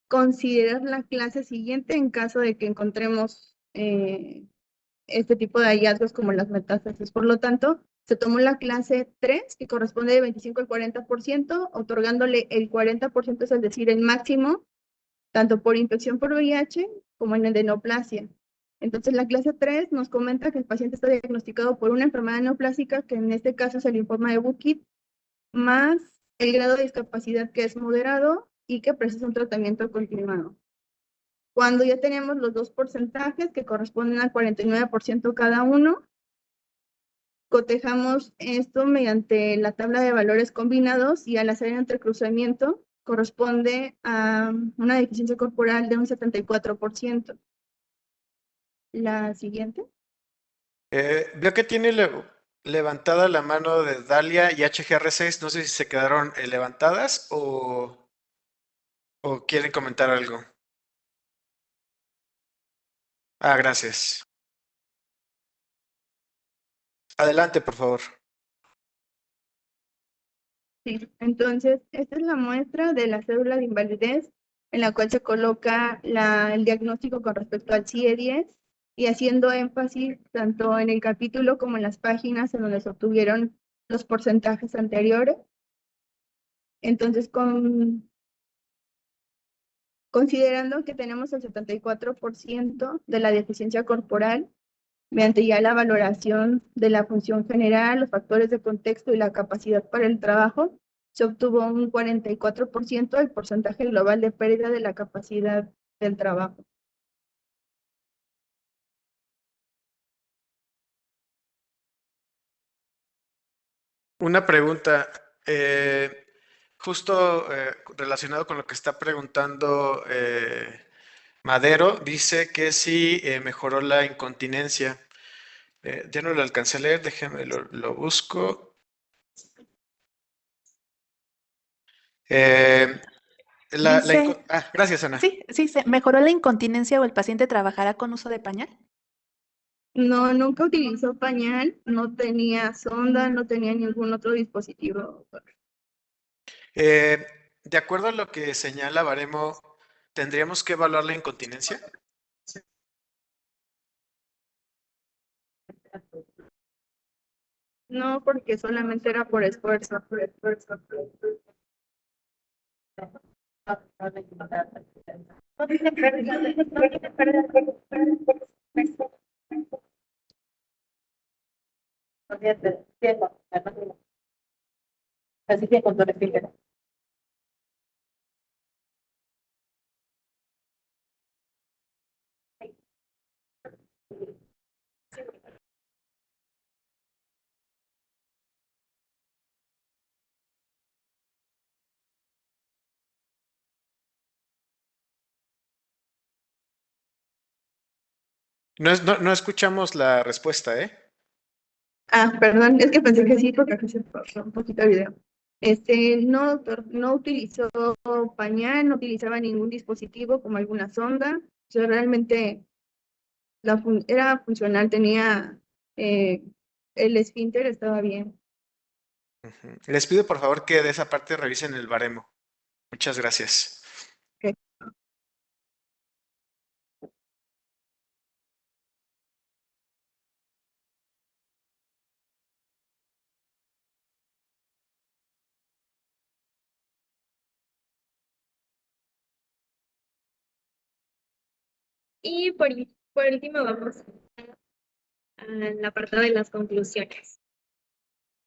considerar la clase siguiente en caso de que encontremos este tipo de hallazgos como las metástasis. Por lo tanto, se tomó la clase 3, que corresponde de 25 al 40%, otorgándole el 40%, es decir, el máximo, tanto por infección por VIH como en neoplasia. Entonces, la clase 3 nos comenta que el paciente está diagnosticado por una enfermedad neoplásica, que en este caso es el linfoma de Burkitt, más el grado de discapacidad, que es moderado y que precisa un tratamiento continuado. Cuando ya tenemos los dos porcentajes, que corresponden al 49% cada uno, cotejamos esto mediante la tabla de valores combinados, y al hacer el entrecruzamiento corresponde a una deficiencia corporal de un 74%. La siguiente. Veo que tiene levantada la mano de Dalia y HGR6. No sé si se quedaron levantadas o quieren comentar algo. Gracias. Adelante, por favor. Sí, entonces, esta es la muestra de la cédula de invalidez, en la cual se coloca el diagnóstico con respecto al CIE-10, y haciendo énfasis tanto en el capítulo como en las páginas en donde se obtuvieron los porcentajes anteriores. Entonces, considerando que tenemos el 74% de la deficiencia corporal, mediante ya la valoración de la función general, los factores de contexto y la capacidad para el trabajo, se obtuvo un 44% del porcentaje global de pérdida de la capacidad del trabajo. Una pregunta, justo relacionado con lo que está preguntando Madero, dice que sí mejoró la incontinencia. Ya no lo alcancé a leer, déjeme lo busco. Eh, Dice, gracias, Ana. sí, ¿mejoró la incontinencia o el paciente trabajará con uso de pañal? No, nunca utilizó pañal, no tenía sonda, no tenía ningún otro dispositivo. De acuerdo a lo que señala Baremo, ¿tendríamos que evaluar la incontinencia? No, porque solamente era por esfuerzo. No escuchamos la respuesta, ¿eh? Ah, perdón, es que pensé que sí, porque aquí se pasó un poquito el video. No, doctor, no utilizó pañal, no utilizaba ningún dispositivo como alguna sonda. O sea, realmente era funcional, tenía el esfínter, estaba bien. Ujú. Les pido por favor que de esa parte revisen el baremo. Muchas gracias. Ok. Y por último vamos al apartado de las conclusiones.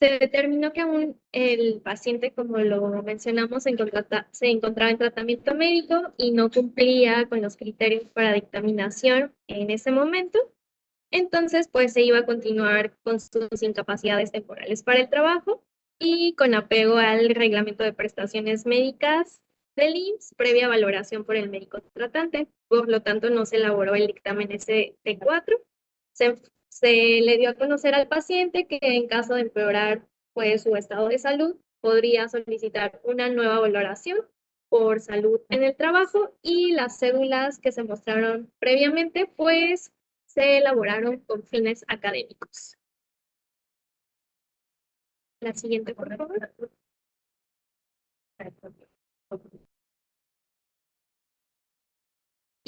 Se determinó que aún el paciente, como lo mencionamos, se encontraba en tratamiento médico y no cumplía con los criterios para dictaminación en ese momento. Entonces, pues se iba a continuar con sus incapacidades temporales para el trabajo y con apego al reglamento de prestaciones médicas del IMSS, previa valoración por el médico tratante. Por lo tanto, no se elaboró el dictamen ST4. Se le dio a conocer al paciente que en caso de empeorar pues, su estado de salud, podría solicitar una nueva valoración por salud en el trabajo y las cédulas que se mostraron previamente, pues se elaboraron con fines académicos. La siguiente, por favor.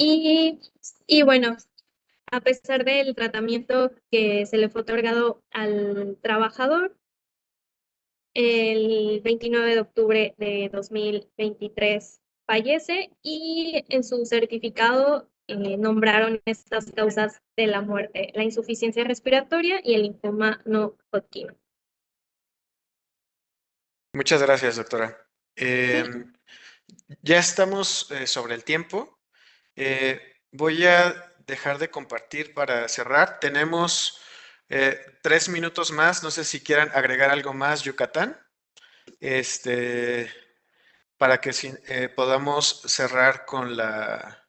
Y bueno, a pesar del tratamiento que se le fue otorgado al trabajador, el 29 de octubre de 2023 fallece y en su certificado nombraron estas causas de la muerte: la insuficiencia respiratoria y el linfoma no Hodgkin. Muchas gracias, doctora. Ya estamos sobre el tiempo. Voy a dejar de compartir para cerrar. Tenemos 3 minutos más. No sé si quieran agregar algo más, Yucatán, para que podamos cerrar con la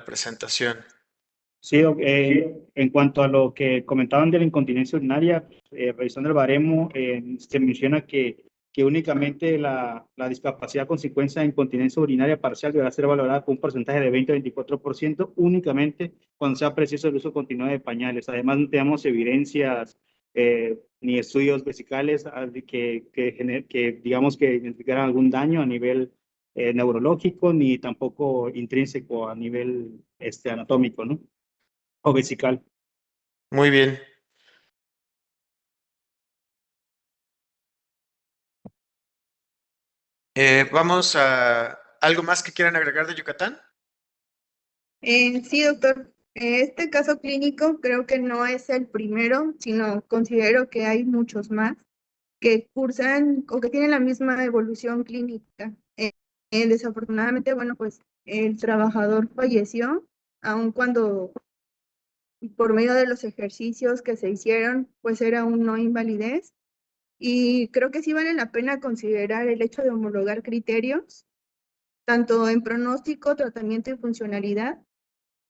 presentación. Sí, en cuanto a lo que comentaban de la incontinencia urinaria, revisando el baremo, se menciona que únicamente la discapacidad a consecuencia de incontinencia urinaria parcial deberá ser valorada con un porcentaje de 20-24%, únicamente cuando sea preciso el uso continuo de pañales. Además, no tenemos evidencias ni estudios vesicales que digamos que identificaran algún daño a nivel neurológico, ni tampoco intrínseco a nivel anatómico, ¿no? O vesical. Muy bien. Vamos a algo más que quieran agregar de Yucatán. Sí, doctor. Este caso clínico creo que no es el primero, sino considero que hay muchos más. que cursan o que tienen la misma evolución clínica. Desafortunadamente, bueno, pues el trabajador falleció, aun cuando por medio de los ejercicios que se hicieron, pues era un no invalidez. Y creo que sí vale la pena considerar el hecho de homologar criterios, tanto en pronóstico, tratamiento y funcionalidad,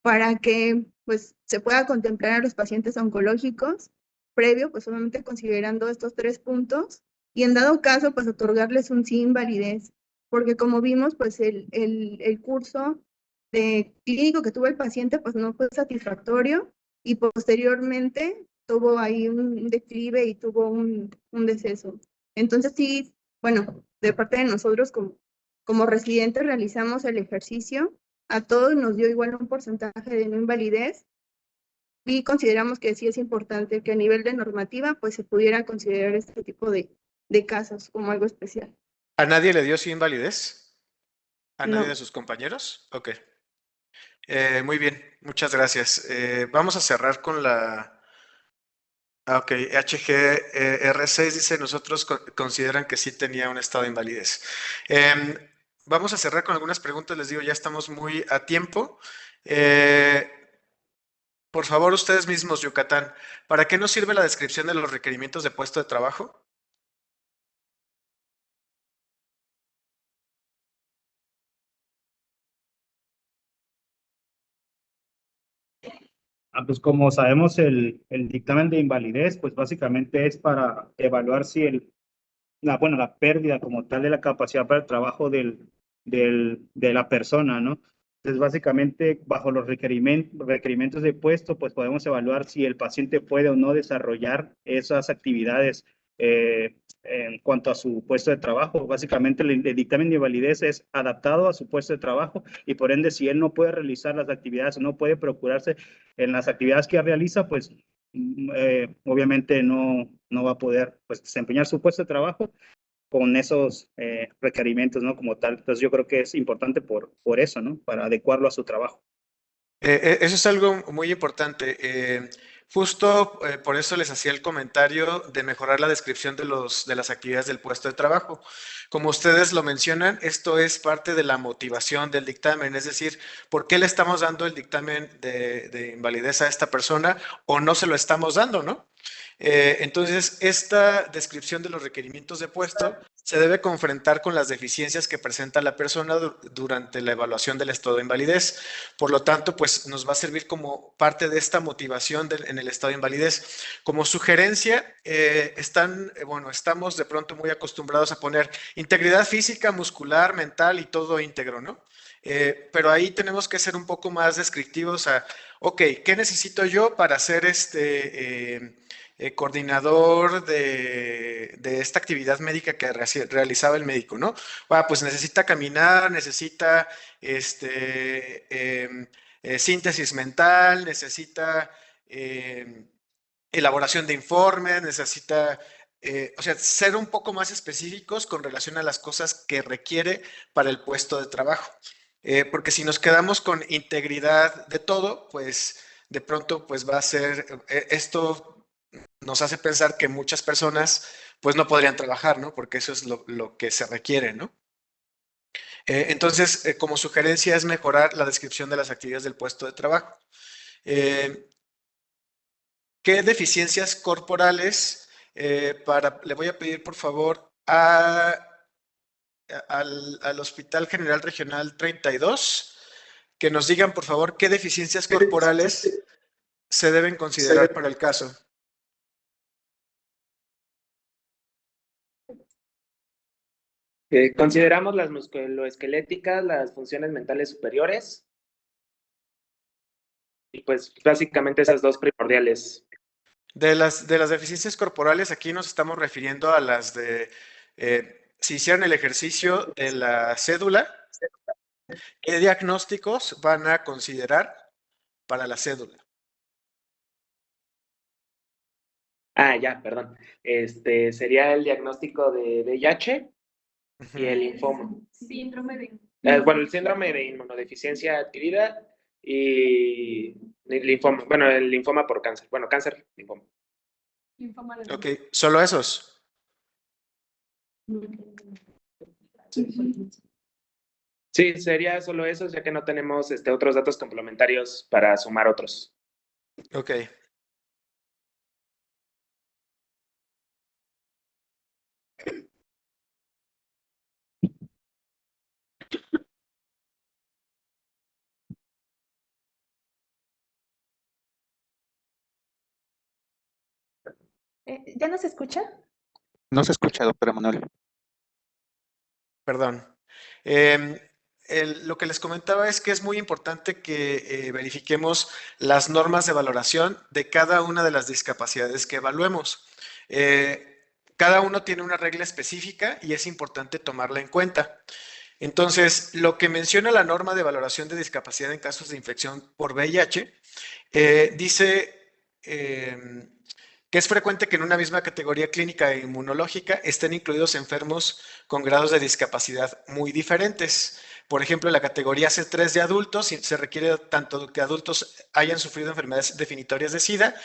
para que pues se pueda contemplar a los pacientes oncológicos, previo, pues obviamente considerando estos 3 puntos, y en dado caso, pues otorgarles un sí invalidez, porque como vimos, pues el curso de clínico que tuvo el paciente, pues no fue satisfactorio, y posteriormente tuvo ahí un declive y tuvo un deceso. Entonces sí, bueno, de parte de nosotros como residentes realizamos el ejercicio, a todos nos dio igual un porcentaje de no invalidez y consideramos que sí es importante que a nivel de normativa pues se pudiera considerar este tipo de casos como algo especial. ¿A nadie le dio sin invalidez? ¿A nadie No. de sus compañeros? Ok. Muy bien, muchas gracias. Vamos a cerrar con la... Ok, HGR6 dice, nosotros consideran que sí tenía un estado de invalidez. Vamos a cerrar con algunas preguntas, les digo, ya estamos muy a tiempo. Por favor, ustedes mismos, Yucatán, ¿para qué nos sirve la descripción de los requerimientos de puesto de trabajo? Pues como sabemos, el dictamen de invalidez, pues básicamente es para evaluar si la pérdida como tal de la capacidad para el trabajo de la persona, ¿no? Entonces, básicamente, bajo los requerimientos de puesto, pues podemos evaluar si el paciente puede o no desarrollar esas actividades en cuanto a su puesto de trabajo. Básicamente, el dictamen de invalidez es adaptado a su puesto de trabajo y, por ende, si él no puede realizar las actividades o no puede procurarse en las actividades que realiza, pues obviamente no va a poder pues, desempeñar su puesto de trabajo con esos requerimientos, ¿no? Como tal. Entonces yo creo que es importante por eso, ¿no? Para adecuarlo a su trabajo. Eso es algo muy importante. Justo por eso les hacía el comentario de mejorar la descripción de las actividades del puesto de trabajo. Como ustedes lo mencionan, esto es parte de la motivación del dictamen, es decir, ¿por qué le estamos dando el dictamen de invalidez a esta persona o no se lo estamos dando, ¿no? Entonces, esta descripción de los requerimientos de puesto se debe confrontar con las deficiencias que presenta la persona durante la evaluación del estado de invalidez. Por lo tanto, pues nos va a servir como parte de esta motivación en el estado de invalidez. Como sugerencia, estamos de pronto muy acostumbrados a poner integridad física, muscular, mental y todo íntegro, ¿no? Pero ahí tenemos que ser un poco más descriptivos ok, ¿qué necesito yo para ser coordinador de esta actividad médica que realizaba el médico, ¿no? Pues necesita caminar, necesita síntesis mental, necesita elaboración de informes, necesita, ser un poco más específicos con relación a las cosas que requiere para el puesto de trabajo. Porque si nos quedamos con integridad de todo, pues de pronto pues va a ser, esto nos hace pensar que muchas personas pues no podrían trabajar, ¿no? Porque eso es lo que se requiere, ¿no? Entonces, como sugerencia es mejorar la descripción de las actividades del puesto de trabajo. ¿Qué deficiencias corporales? Le voy a pedir, por favor, al Hospital General Regional 32 que nos digan, por favor, qué deficiencias corporales se deben considerar para el caso. Consideramos las musculoesqueléticas, las funciones mentales superiores y pues básicamente esas dos primordiales. De las deficiencias corporales, aquí nos estamos refiriendo a las de, si hicieron el ejercicio de la cédula, ¿qué diagnósticos van a considerar para la cédula? Ya, perdón. Sería el diagnóstico de VIH y el linfoma. Síndrome de... El síndrome de inmunodeficiencia adquirida y el linfoma. Bueno, el linfoma por cáncer. Bueno, cáncer, linfoma. Ok, ¿solo esos? Sí, sería solo eso, ya que no tenemos otros datos complementarios para sumar otros. Ok. ¿Ya no se escucha? No se escucha, doctora Manuel. Perdón. Lo que les comentaba es que es muy importante que verifiquemos las normas de valoración de cada una de las discapacidades que evaluemos. Cada uno tiene una regla específica y es importante tomarla en cuenta. Entonces, lo que menciona la norma de valoración de discapacidad en casos de infección por VIH, dice que es frecuente que en una misma categoría clínica e inmunológica estén incluidos enfermos con grados de discapacidad muy diferentes. Por ejemplo, en la categoría C3 de adultos se requiere tanto que adultos hayan sufrido enfermedades definitorias de SIDA,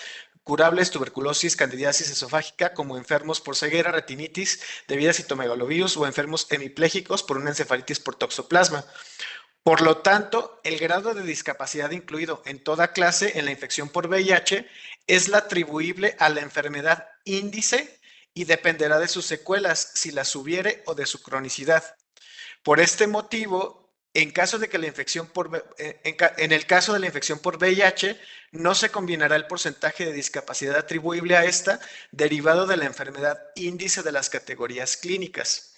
curables, tuberculosis, candidiasis esofágica, como enfermos por ceguera, retinitis, debido a citomegalovirus o enfermos hemipléjicos por una encefalitis por toxoplasma. Por lo tanto, el grado de discapacidad incluido en toda clase en la infección por VIH es la atribuible a la enfermedad índice y dependerá de sus secuelas, si las hubiere, o de su cronicidad. Por este motivo, en caso de que la infección en el caso de la infección por VIH, no se combinará el porcentaje de discapacidad atribuible a esta derivado de la enfermedad índice de las categorías clínicas.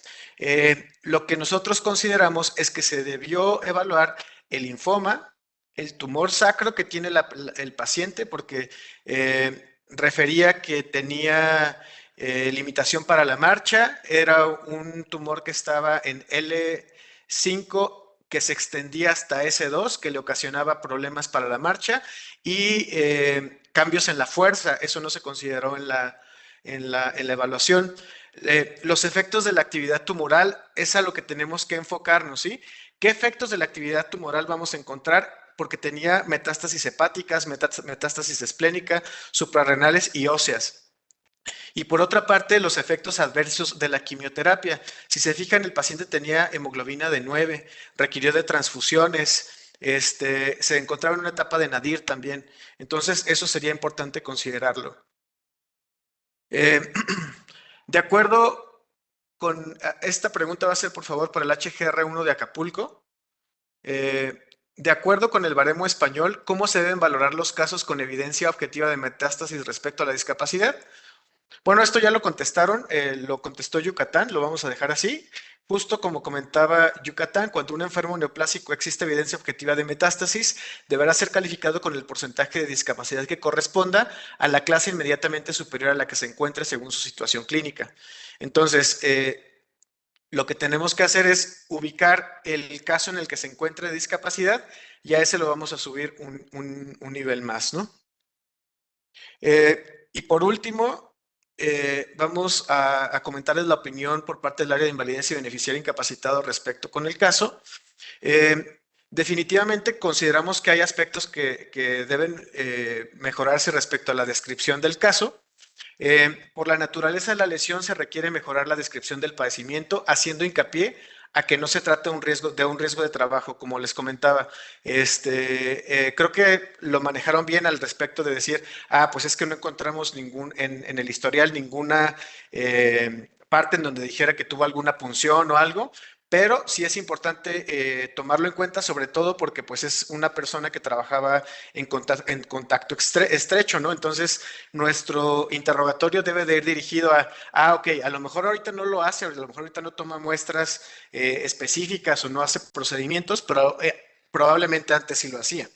Lo que nosotros consideramos es que se debió evaluar el linfoma, el tumor sacro que tiene el paciente, porque refería que tenía limitación para la marcha, era un tumor que estaba en L5 que se extendía hasta S2, que le ocasionaba problemas para la marcha, y cambios en la fuerza, eso no se consideró en la evaluación. Los efectos de la actividad tumoral es a lo que tenemos que enfocarnos, ¿sí? ¿Qué efectos de la actividad tumoral vamos a encontrar? Porque tenía metástasis hepáticas, metástasis esplénica, suprarrenales y óseas. Y por otra parte, los efectos adversos de la quimioterapia. Si se fijan, el paciente tenía hemoglobina de 9, requirió de transfusiones, se encontraba en una etapa de nadir también. Entonces, eso sería importante considerarlo. De acuerdo con esta pregunta, va a ser por favor para el HGR1 de Acapulco. De acuerdo con el baremo español, ¿cómo se deben valorar los casos con evidencia objetiva de metástasis respecto a la discapacidad? Bueno, esto ya lo contestaron, lo contestó Yucatán, lo vamos a dejar así. Justo como comentaba Yucatán, cuando un enfermo neoplásico existe evidencia objetiva de metástasis, deberá ser calificado con el porcentaje de discapacidad que corresponda a la clase inmediatamente superior a la que se encuentre según su situación clínica. Entonces, lo que tenemos que hacer es ubicar el caso en el que se encuentre discapacidad y a ese lo vamos a subir un nivel más, ¿no? Y por último, vamos a comentarles la opinión por parte del área de invalidez y beneficiario incapacitado respecto con el caso. Definitivamente consideramos que hay aspectos que deben mejorarse respecto a la descripción del caso. Por la naturaleza de la lesión se requiere mejorar la descripción del padecimiento, haciendo hincapié a que no se trata de un riesgo de trabajo, como les comentaba. Creo que lo manejaron bien al respecto de decir, pues es que no encontramos en el historial ninguna parte en donde dijera que tuvo alguna punción o algo, pero sí es importante tomarlo en cuenta, sobre todo porque pues es una persona que trabajaba en contacto estrecho, ¿no? Entonces, nuestro interrogatorio debe de ir dirigido ok, a lo mejor ahorita no lo hace, a lo mejor ahorita no toma muestras específicas o no hace procedimientos, pero probablemente antes sí lo hacía.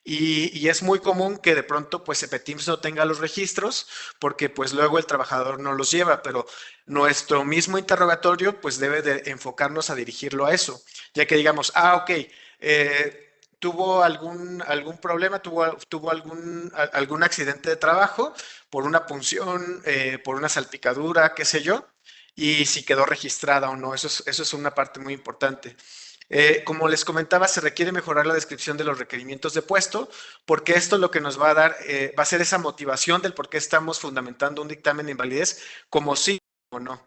Y es muy común que de pronto pues EPETIMS no tenga los registros porque pues luego el trabajador no los lleva, pero nuestro mismo interrogatorio pues debe de enfocarnos a dirigirlo a eso, ya que digamos, ok, tuvo algún problema, tuvo algún accidente de trabajo por una punción, por una salpicadura, qué sé yo, y si quedó registrada o no, eso es una parte muy importante. Como les comentaba, se requiere mejorar la descripción de los requerimientos de puesto, porque esto lo que nos va a dar va a ser esa motivación del por qué estamos fundamentando un dictamen de invalidez, como sí o no.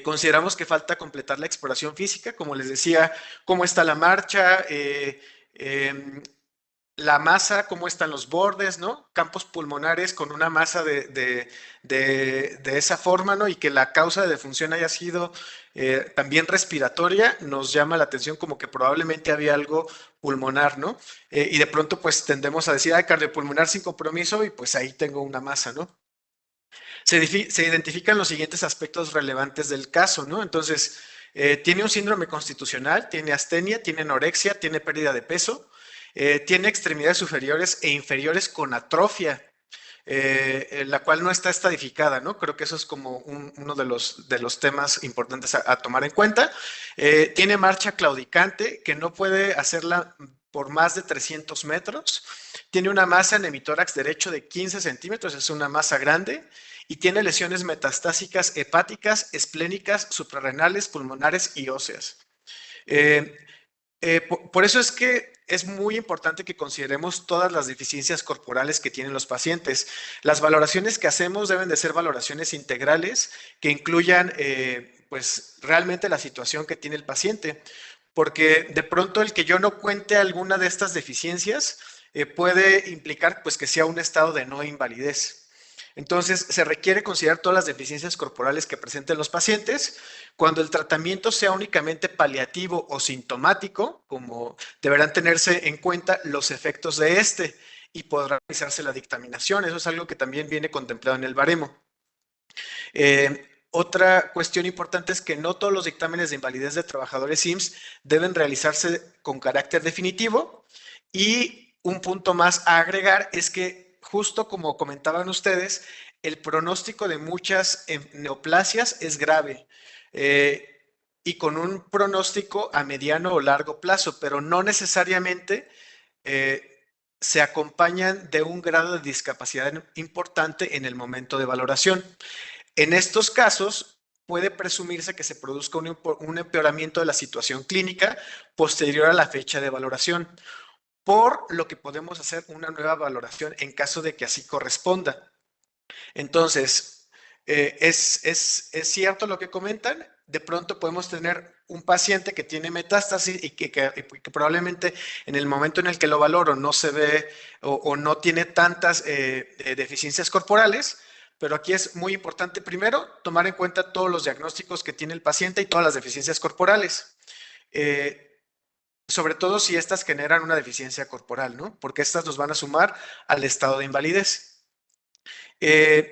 Consideramos que falta completar la exploración física, como les decía, cómo está la marcha, la masa, cómo están los bordes, ¿no? Campos pulmonares con una masa de esa forma, ¿no? Y que la causa de defunción haya sido también respiratoria, nos llama la atención como que probablemente había algo pulmonar, ¿no? Y de pronto pues tendemos a decir, ay, cardiopulmonar sin compromiso y pues ahí tengo una masa, ¿no? Se identifican los siguientes aspectos relevantes del caso, ¿no? Entonces, tiene un síndrome constitucional, tiene astenia, tiene anorexia, tiene pérdida de peso, tiene extremidades superiores e inferiores con atrofia, la cual no está estadificada, ¿no? Creo que eso es como uno de los temas importantes a tomar en cuenta. Tiene marcha claudicante, que no puede hacerla por más de 300 metros. Tiene una masa en hemitórax derecho de 15 centímetros, es una masa grande. Y tiene lesiones metastásicas hepáticas, esplénicas, suprarrenales, pulmonares y óseas. Por eso es que es muy importante que consideremos todas las deficiencias corporales que tienen los pacientes. Las valoraciones que hacemos deben de ser valoraciones integrales que incluyan pues realmente la situación que tiene el paciente, porque de pronto el que yo no cuente alguna de estas deficiencias puede implicar pues que sea un estado de no invalidez. Entonces, se requiere considerar todas las deficiencias corporales que presenten los pacientes. Cuando el tratamiento sea únicamente paliativo o sintomático, como deberán tenerse en cuenta los efectos de este y podrá realizarse la dictaminación. Eso es algo que también viene contemplado en el baremo. Otra cuestión importante es que no todos los dictámenes de invalidez de trabajadores IMSS deben realizarse con carácter definitivo. Y un punto más a agregar es que justo como comentaban ustedes, el pronóstico de muchas neoplasias es grave y con un pronóstico a mediano o largo plazo, pero no necesariamente se acompañan de un grado de discapacidad importante en el momento de valoración. En estos casos, puede presumirse que se produzca un empeoramiento de la situación clínica posterior a la fecha de valoración, por lo que podemos hacer una nueva valoración en caso de que así corresponda. Entonces, es cierto lo que comentan, de pronto podemos tener un paciente que tiene metástasis y que probablemente en el momento en el que lo valoro no se ve o no tiene tantas deficiencias corporales, pero aquí es muy importante primero tomar en cuenta todos los diagnósticos que tiene el paciente y todas las deficiencias corporales. Sobre todo si estas generan una deficiencia corporal, ¿no? Porque estas nos van a sumar al estado de invalidez.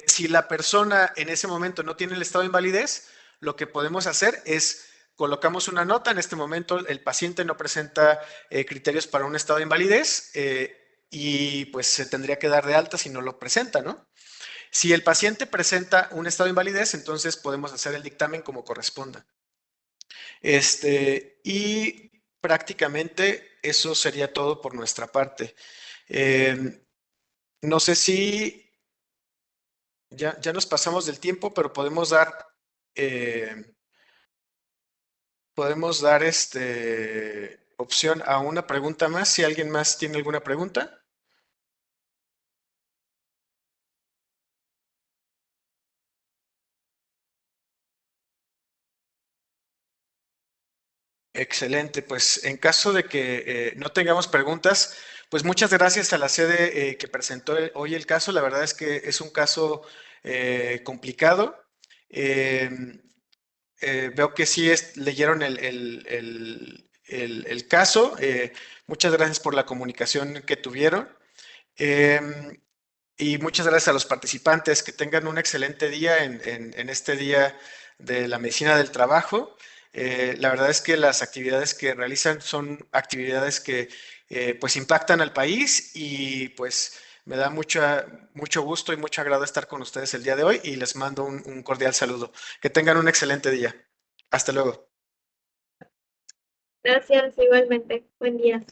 Si la persona en ese momento no tiene el estado de invalidez, lo que podemos hacer es colocamos una nota. En este momento el paciente no presenta criterios para un estado de invalidez y pues se tendría que dar de alta si no lo presenta, ¿no? Si el paciente presenta un estado de invalidez, entonces podemos hacer el dictamen como corresponda. Y prácticamente eso sería todo por nuestra parte. No sé si ya nos pasamos del tiempo, pero podemos dar opción a una pregunta más. Si alguien más tiene alguna pregunta. Excelente, pues en caso de que no tengamos preguntas, pues muchas gracias a la sede que presentó hoy el caso. La verdad es que es un caso complicado. Veo que sí leyeron el caso. Muchas gracias por la comunicación que tuvieron. Y muchas gracias a los participantes. Que tengan un excelente día en este día de la medicina del trabajo. La verdad es que las actividades que realizan son actividades que pues impactan al país y pues me da mucho gusto y mucho agrado estar con ustedes el día de hoy y les mando un cordial saludo. Que tengan un excelente día. Hasta luego. Gracias, igualmente. Buen día.